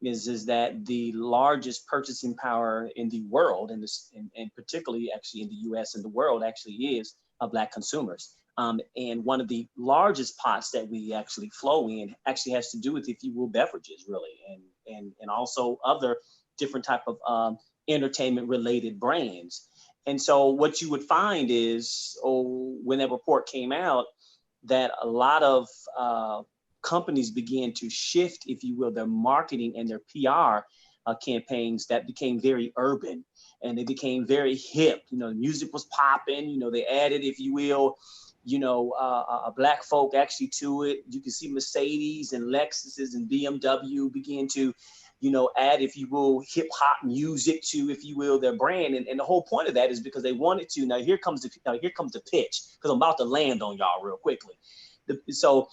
is that the largest purchasing power in the world, and particularly actually in the U.S. and the world, actually is Black consumers. And one of the largest pots that we actually flow in actually has to do with, if you will, beverages, really, and also other different type of entertainment related brands. And so what you would find is, when that report came out, that a lot of companies began to shift, if you will, their marketing and their PR campaigns that became very urban, and they became very hip. You know, the music was popping, you know, they added, if you will, Black folk actually to it. You can see Mercedes and Lexuses and BMW begin to, add, if you will, hip hop music to, if you will, their brand. And the whole point of that is because they wanted to. Now here comes the pitch, because I'm about to land on y'all real quickly. So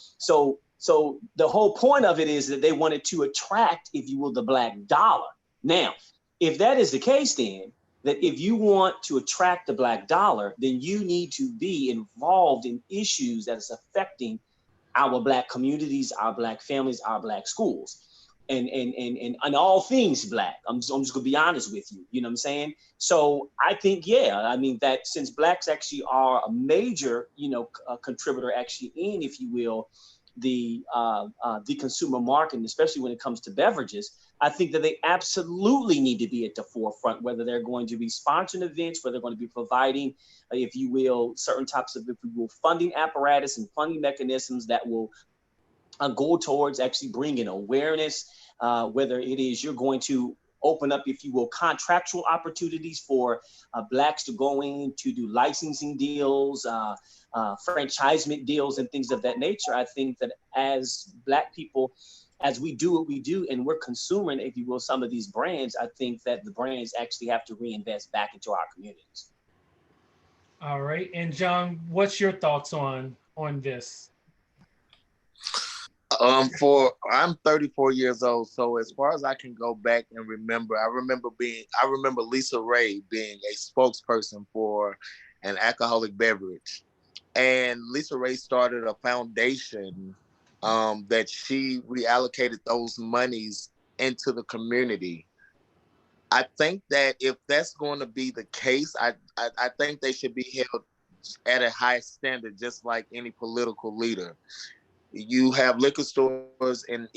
the whole point of it is that they wanted to attract, if you will, the Black dollar. Now, if that is the case, then that if you want to attract the Black dollar, then you need to be involved in issues that is affecting our Black communities, our Black families, our Black schools, and all things Black. I'm just gonna be honest with you. You know what I'm saying? So I think, that since Blacks actually are a major, contributor actually in, if you will, the consumer market, and especially when it comes to beverages, I think that they absolutely need to be at the forefront, whether they're going to be sponsoring events, whether they're going to be providing, if you will, certain types of, if you will, funding apparatus and funding mechanisms that will go towards actually bringing awareness, whether it is you're going to open up, if you will, contractual opportunities for Blacks to go in to do licensing deals, franchisement deals, and things of that nature. I think that as Black people, as we do what we do and we're consuming, if you will, some of these brands, I think that the brands actually have to reinvest back into our communities. All right. And John, what's your thoughts on this? For I'm 34 years old, so as far as I can go back and remember, I remember Lisa Ray being a spokesperson for an alcoholic beverage, and Lisa Ray started a foundation that she reallocated those monies into the community. I think that if that's going to be the case, I think they should be held at a high standard, just like any political leader. You have liquor stores in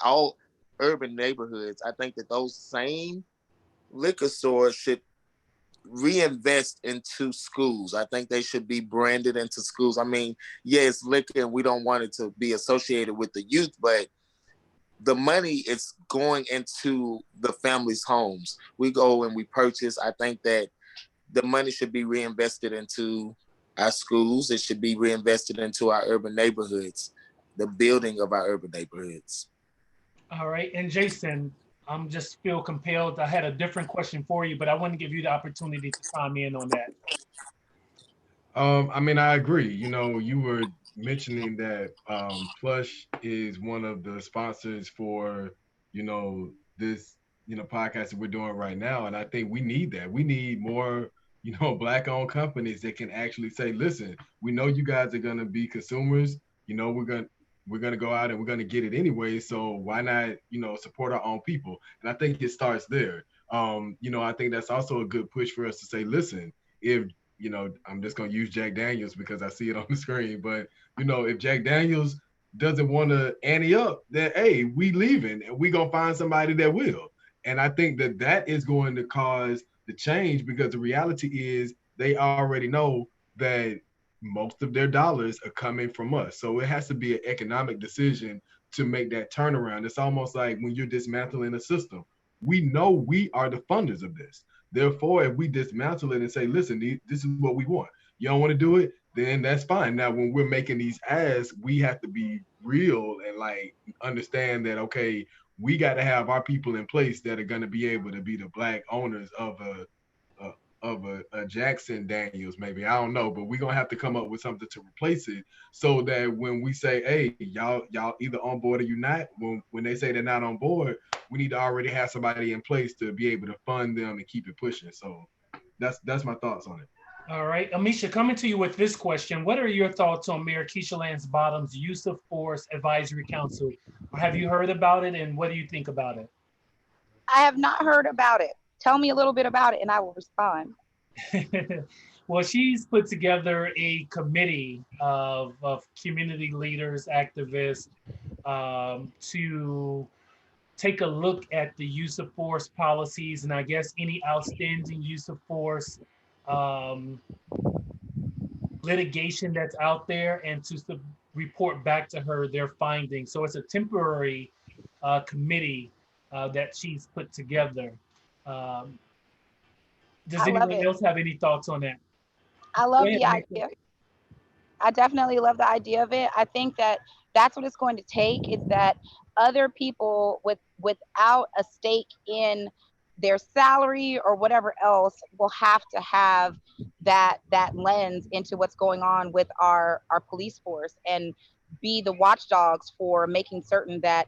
all urban neighborhoods. I think that those same liquor stores should reinvest into schools. I think they should be branded into schools. I mean, yeah, it's liquor and we don't want it to be associated with the youth, but the money is going into the families' homes. We go and we purchase. I think that the money should be reinvested into our schools. It should be reinvested into our urban neighborhoods, the building of our urban neighborhoods. All right. And Jason, I'm just feel compelled. I had a different question for you, but I want to give you the opportunity to chime in on that. I mean, I agree. You know, you were mentioning that Plush is one of the sponsors for, this, podcast that we're doing right now. And I think we need that. We need more, Black-owned companies that can actually say, listen, we know you guys are gonna be consumers. We're gonna go out and we're gonna get it anyway. So why not, support our own people? And I think it starts there. I think that's also a good push for us to say, listen, if I'm just gonna use Jack Daniels because I see it on the screen. But if Jack Daniels doesn't want to ante up, then hey, we leaving and we gonna find somebody that will. And I think that that is going to cause the change because the reality is they already know that most of their dollars are coming from us. So it has to be an economic decision to make that turnaround. It's almost like when you're dismantling a system. We know we are the funders of this. Therefore, if we dismantle it and say, listen, this is what we want. You don't want to do it, then that's fine. Now, when we're making these ads, we have to be real and like understand that, okay, we got to have our people in place that are going to be able to be the Black owners of a Jackson Daniels, maybe. I don't know, but we're gonna have to come up with something to replace it so that when we say, hey, y'all either on board or you not, when they say they're not on board, we need to already have somebody in place to be able to fund them and keep it pushing. So that's my thoughts on it. All right. Amisha, coming to you with this question. What are your thoughts on Mayor Keisha Lance Bottom's use of force advisory council? Or have you heard about it and what do you think about it? I have not heard about it. Tell me a little bit about it and I will respond. Well, she's put together a committee of community leaders, activists, to take a look at the use of force policies and I guess any outstanding use of force litigation that's out there and to report back to her their findings. So it's a temporary committee that she's put together. Um, does I love anyone it. else have any thoughts on that? I Go love ahead, the Amisha. idea. I definitely love the idea of it. I think that that's what it's going to take is that other people without a stake in their salary or whatever else will have to have that lens into what's going on with our police force and be the watchdogs for making certain that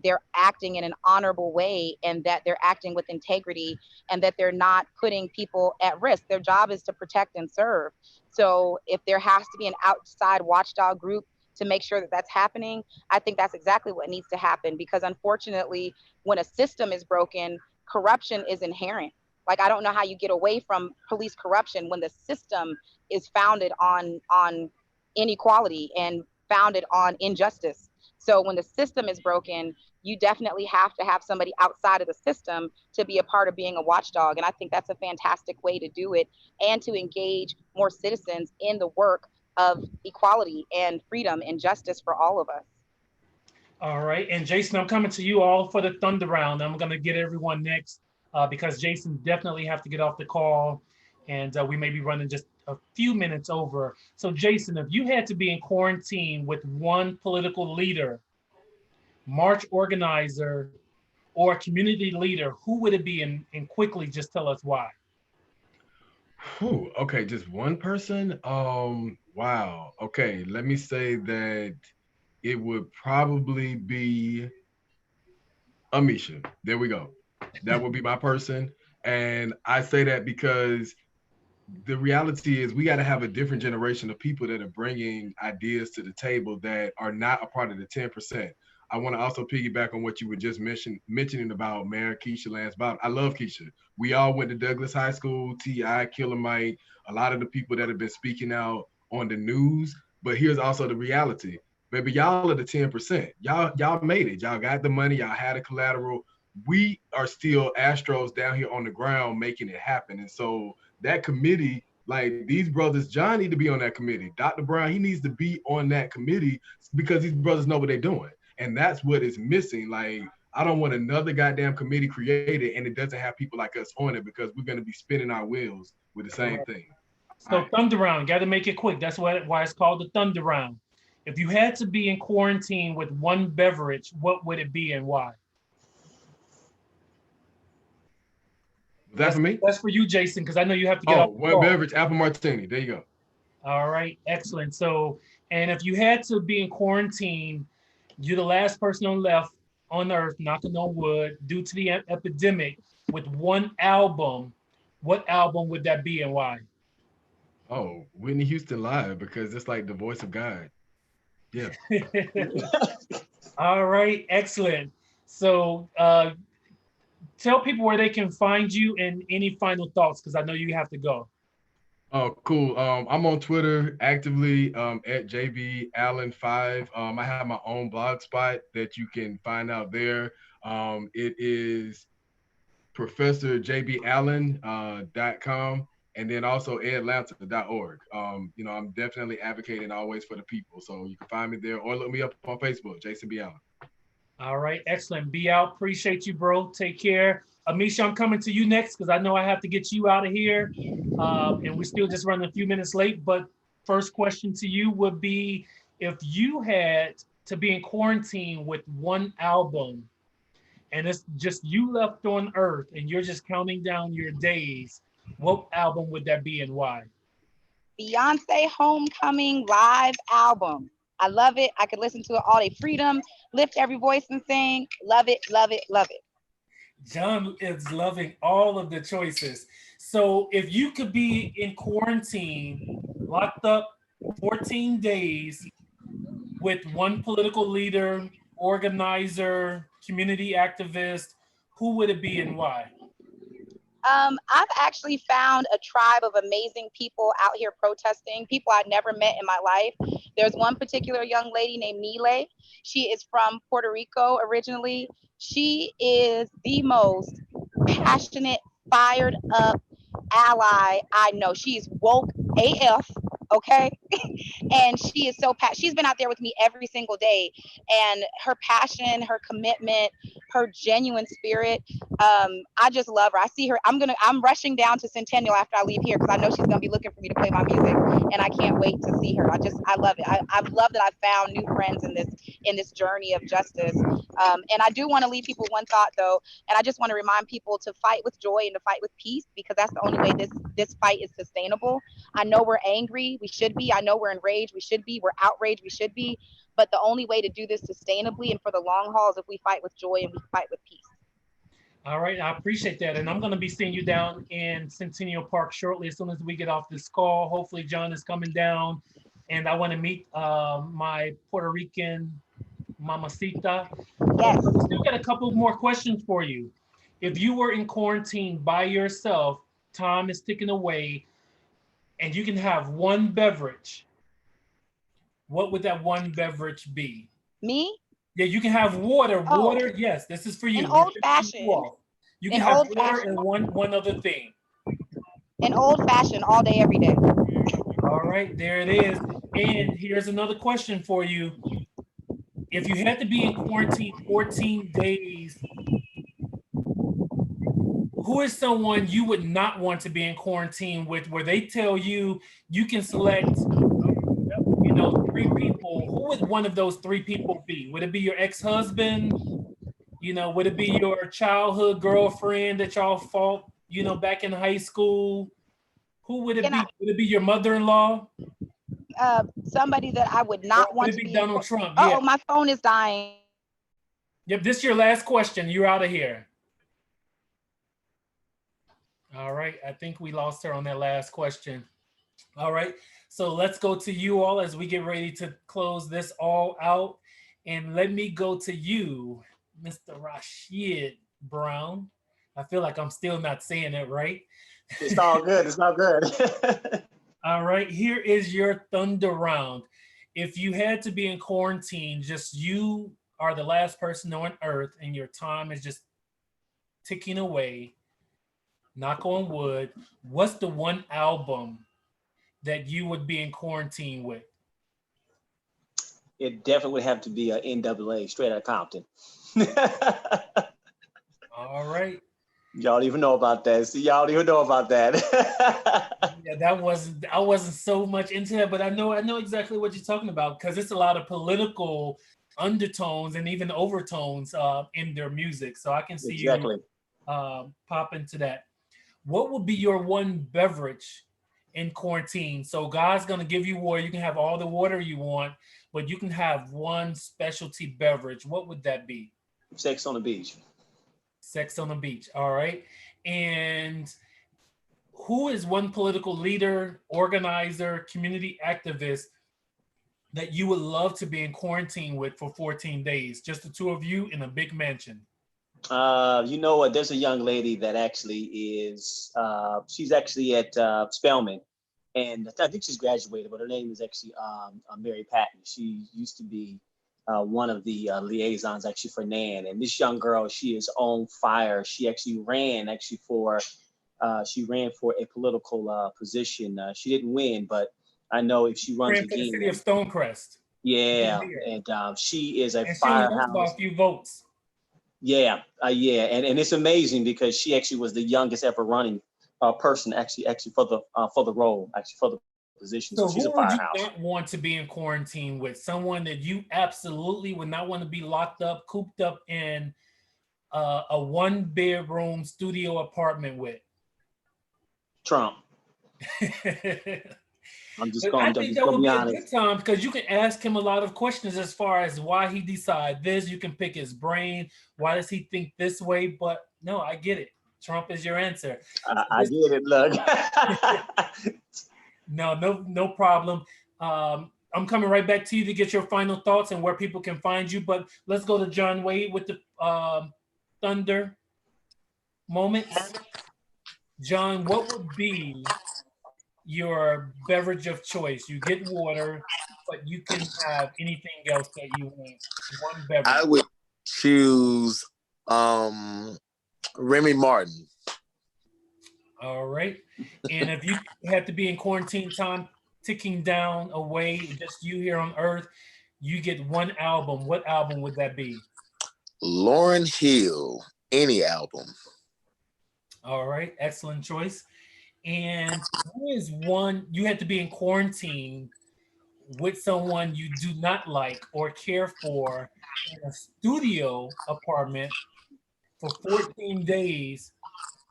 they're acting in an honorable way and that they're acting with integrity and that they're not putting people at risk. Their job is to protect and serve. So if there has to be an outside watchdog group to make sure that that's happening, I think that's exactly what needs to happen because unfortunately, when a system is broken, corruption is inherent. Like I don't know how you get away from police corruption when the system is founded on inequality and founded on injustice. So when the system is broken, you definitely have to have somebody outside of the system to be a part of being a watchdog. And I think that's a fantastic way to do it and to engage more citizens in the work of equality and freedom and justice for all of us. All right, and Jason, I'm coming to you all for the thunder round. I'm going to get everyone next because Jason definitely have to get off the call, and we may be running just a few minutes over. So, Jason, if you had to be in quarantine with one political leader, march organizer, or community leader, who would it be? And quickly, just tell us why. Whew, okay, just one person. Wow. Okay, let me say that it would probably be Amisha. There we go. That would be my person. And I say that because the reality is we got to have a different generation of people that are bringing ideas to the table that are not a part of the 10%. I want to also piggyback on what you were just mentioning about Mayor Keisha Lance Bottom. I love Keisha. We all went to Douglas High School, T.I., Killer Mike, a lot of the people that have been speaking out on the news. But here's also the reality. Baby, y'all are the 10%. Y'all made it. Y'all got the money. Y'all had a collateral. We are still Astros down here on the ground making it happen. And so that committee, like these brothers, John need to be on that committee. Dr. Brown, he needs to be on that committee because these brothers know what they're doing. And that's what is missing. Like, I don't want another goddamn committee created and it doesn't have people like us on it because we're going to be spinning our wheels with the same thing. So right. Thunder round, got to make it quick. That's why it's called the thunder round. If you had to be in quarantine with one beverage, what would it be and why? That's for me? That's for you, Jason, because I know you have to get off. One beverage, apple martini. There you go. All right, excellent. So, and if you had to be in quarantine, you're the last person left on earth, knocking on wood, due to the epidemic, with one album, what album would that be and why? Oh, Whitney Houston Live, because it's like the voice of God. Yeah. All right, excellent. So tell people where they can find you and any final thoughts, because I know you have to go. Oh, cool. I'm on Twitter actively at JBAllen5. I have my own blog spot that you can find out there. It is ProfessorJBAllen.com and then also Atlanta.org. I'm definitely advocating always for the people. So you can find me there or look me up on Facebook, Jason B. Allen. All right, excellent. Be out. Appreciate you, bro. Take care. Amisha, I'm coming to you next because I know I have to get you out of here. And we're still just running a few minutes late. But first question to you would be, if you had to be in quarantine with one album and it's just you left on earth and you're just counting down your days, what album would that be and why? Beyonce Homecoming live album. I love it. I could listen to it all day. Freedom, lift every voice and sing. Love it, love it, love it. John is loving all of the choices. So if you could be in quarantine, locked up 14 days with one political leader, organizer, community activist, who would it be and why? I've actually found a tribe of amazing people out here protesting, people I'd never met in my life. There's one particular young lady named Nile. She is from Puerto Rico originally. She is the most passionate, fired up ally I know. She is woke AF, okay? And she is so she's been out there with me every single day, and her passion, her commitment, her genuine spirit, I just love her. I see her. I'm rushing down to Centennial after I leave here because I know she's gonna be looking for me to play my music, and I can't wait to see her. I love it. I love that I found new friends in this journey of justice. And I do want to leave people one thought though, and I just want to remind people to fight with joy and to fight with peace, because that's the only way this fight is sustainable. I know we're angry, we should be. I know we're enraged, we should be. We're outraged, we should be. But the only way to do this sustainably and for the long haul is if we fight with joy and we fight with peace. All right, I appreciate that. And I'm going to be seeing you down in Centennial Park shortly as soon as we get off this call. Hopefully John is coming down, and I want to meet my Puerto Rican mamacita. Yes. We still got a couple more questions for you. If you were in quarantine by yourself, time is ticking away, and you can have one beverage, what would that one beverage be? Me? Yeah, you can have water. Oh, Water, yes, this is for an you. We're old finishing you fashioned. off. You can An have old water and fashioned. one other thing. An old fashioned all day, every day. All right, there it is. And here's another question for you. If you had to be in quarantine 14 days, who is someone you would not want to be in quarantine with, where they tell you you can select, three people? Who would one of those three people be? Would it be your ex-husband? Would it be your childhood girlfriend that y'all fought, back in high school? Who would it Can I, be? Would it be your mother-in-law? somebody that I would Or not would want it to be be in Donald court? Trump? Yeah. Oh, my phone is dying. Yep, this is your last question. You're out of here. All right, I think we lost her on that last question. All right, so let's go to you all as we get ready to close this all out. And let me go to you, Mr. Rashid Brown. I feel like I'm still not saying it right. It's all good. It's all good. All right, here is your thunder round. If you had to be in quarantine, just you are the last person on earth and your time is just ticking away, knock on wood, what's the one album that you would be in quarantine with? It definitely would have to be a NWA, straight out of Compton. All right. Y'all even know about that. See, y'all even know about that. Yeah, I wasn't so much into that, but I know exactly what you're talking about, because it's a lot of political undertones and even overtones in their music. So I can see Exactly. you pop into that. What would be your one beverage in quarantine? So God's gonna give you water. You can have all the water you want, but you can have one specialty beverage. What would that be? Sex on the beach. Sex on the beach. All right. And who is one political leader, organizer, community activist that you would love to be in quarantine with for 14 days? Just the two of you in a big mansion. You know what? There's a young lady that actually is, she's actually at Spelman. And I think she's graduated, but her name is actually Mary Patton. She used to be one of the liaisons actually for NAN. And this young girl, she is on fire. She actually ran for a political position. She didn't win, but I know if she runs Ran for the city of again, Stonecrest. yeah. And she is a And she only lost by firehouse. a few votes. Yeah, and it's amazing because she actually was the youngest ever running person actually for the role, actually for the position. So So she's a who would you firehouse. not want to be in quarantine with? Someone that you absolutely would not want to be locked up, cooped up in a one-bedroom studio apartment with? Trump. But I I'm think just that gonna would be be a good honest. time, because you can ask him a lot of questions as far as why he decided this. You can pick his brain. Why does he think this way? But no, I get it. Trump is your answer. I get it. Look. No problem. I'm coming right back to you to get your final thoughts and where people can find you. But let's go to John Wade with the Thunder moments. John, what would be your beverage of choice? You get water, but you can have anything else that you want. One beverage. I would choose Remy Martin. All right. And if you had to be in quarantine time, ticking down away, just you here on Earth, you get one album. What album would that be? Lauryn Hill, any album. All right. Excellent choice. And who is one you had to be in quarantine with someone you do not like or care for in a studio apartment for 14 days?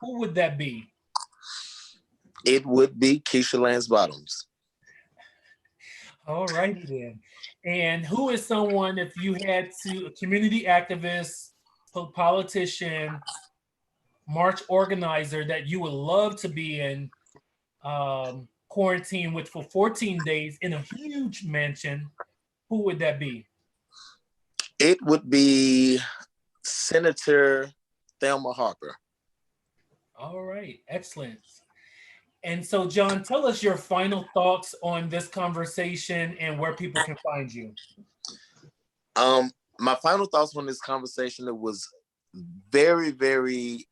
Who would that be? It would be Keisha Lance Bottoms. All righty then. And who is someone, if you had to, a community activist, politician, march organizer that you would love to be in quarantine with for 14 days in a huge mansion, who would that be? It would be Senator Thelma Harper. All right, excellent. And so, John, tell us your final thoughts on this conversation and where people can find you. My final thoughts on this conversation, it was very, very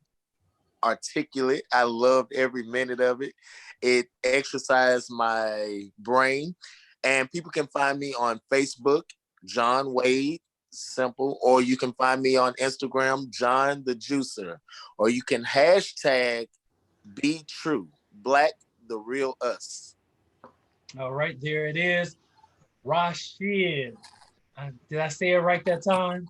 articulate. I loved every minute of it. It exercised my brain. And people can find me on Facebook, John Wade, simple, or you can find me on Instagram, John the Juicer, or you can hashtag Be True, Black the Real Us. All right, there it is. Rashid. Did I say it right that time?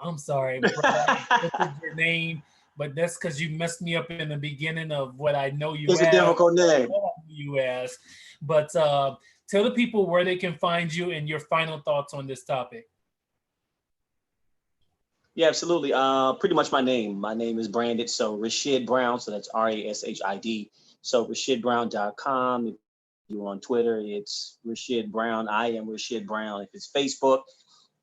I'm sorry, brother. I butchered your name, but that's because you messed me up in the beginning of what I know you It's as. a difficult name. You as. But tell the people where they can find you and your final thoughts on this topic. Yeah, absolutely. Pretty much my name. My name is branded. So Rashid Brown. So that's RASHID. So RashidBrown.com. If you're on Twitter, it's Rashid Brown. I am Rashid Brown. If it's Facebook,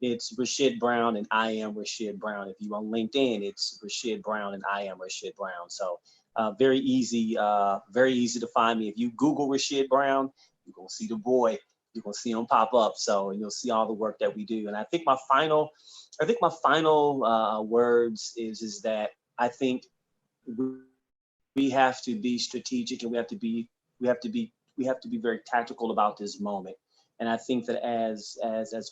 it's Rashid Brown and I am Rashid Brown. If you're on LinkedIn, it's Rashid Brown and I am Rashid Brown. So very easy to find me. If you Google Rashid Brown, you're gonna see the boy. You're gonna see him pop up. So you'll see all the work that we do. And I think my final words is that I think we have to be strategic and we have to be very tactical about this moment. And I think that as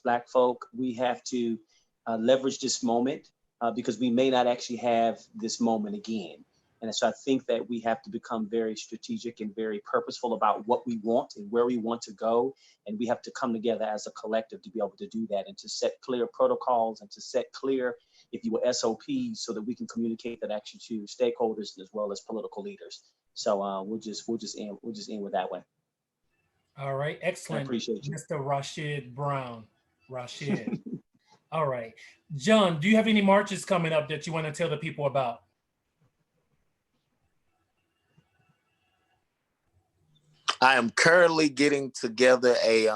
Black folk, we have to leverage this moment because we may not actually have this moment again. And so I think that we have to become very strategic and very purposeful about what we want and where we want to go. And we have to come together as a collective to be able to do that and to set clear protocols and to set clear, if you will, SOPs so that we can communicate that actually to stakeholders as well as political leaders. So we'll just end with that way. All right, excellent. I appreciate you. Mr. Rashid Brown. Rashid. All right. John, do you have any marches coming up that you want to tell the people about? I am currently getting together a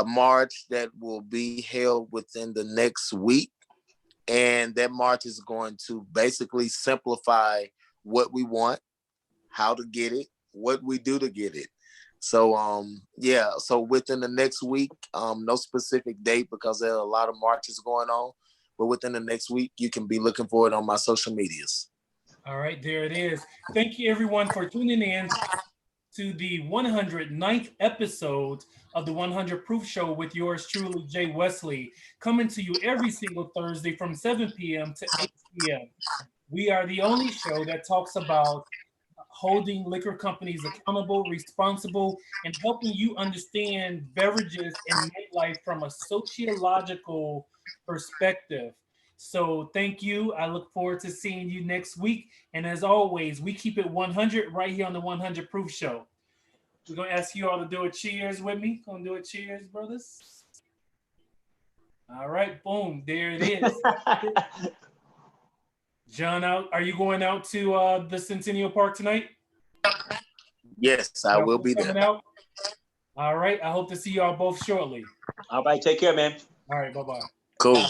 march that will be held within the next week. And that march is going to basically simplify what we want, how to get it, what we do to get it. So so within the next week, no specific date because there are a lot of marches going on, but within the next week, you can be looking for it on my social medias. All right, there it is. Thank you everyone for tuning in to the 109th episode of the 100 Proof Show with yours truly, Jay Wesley, coming to you every single Thursday from 7 p.m. to 8 p.m. We are the only show that talks about holding liquor companies accountable, responsible, and helping you understand beverages and nightlife from a sociological perspective. So thank you. I look forward to seeing you next week. And as always, we keep it 100 right here on the 100 Proof Show. We're going to ask you all to do a cheers with me. Going to do a cheers, brothers. All right, boom. There it is. John, are you going out to the Centennial Park tonight? Yes, I will be there. Out? All right. I hope to see y'all both shortly. All right. Take care, man. All right. Bye-bye. Cool.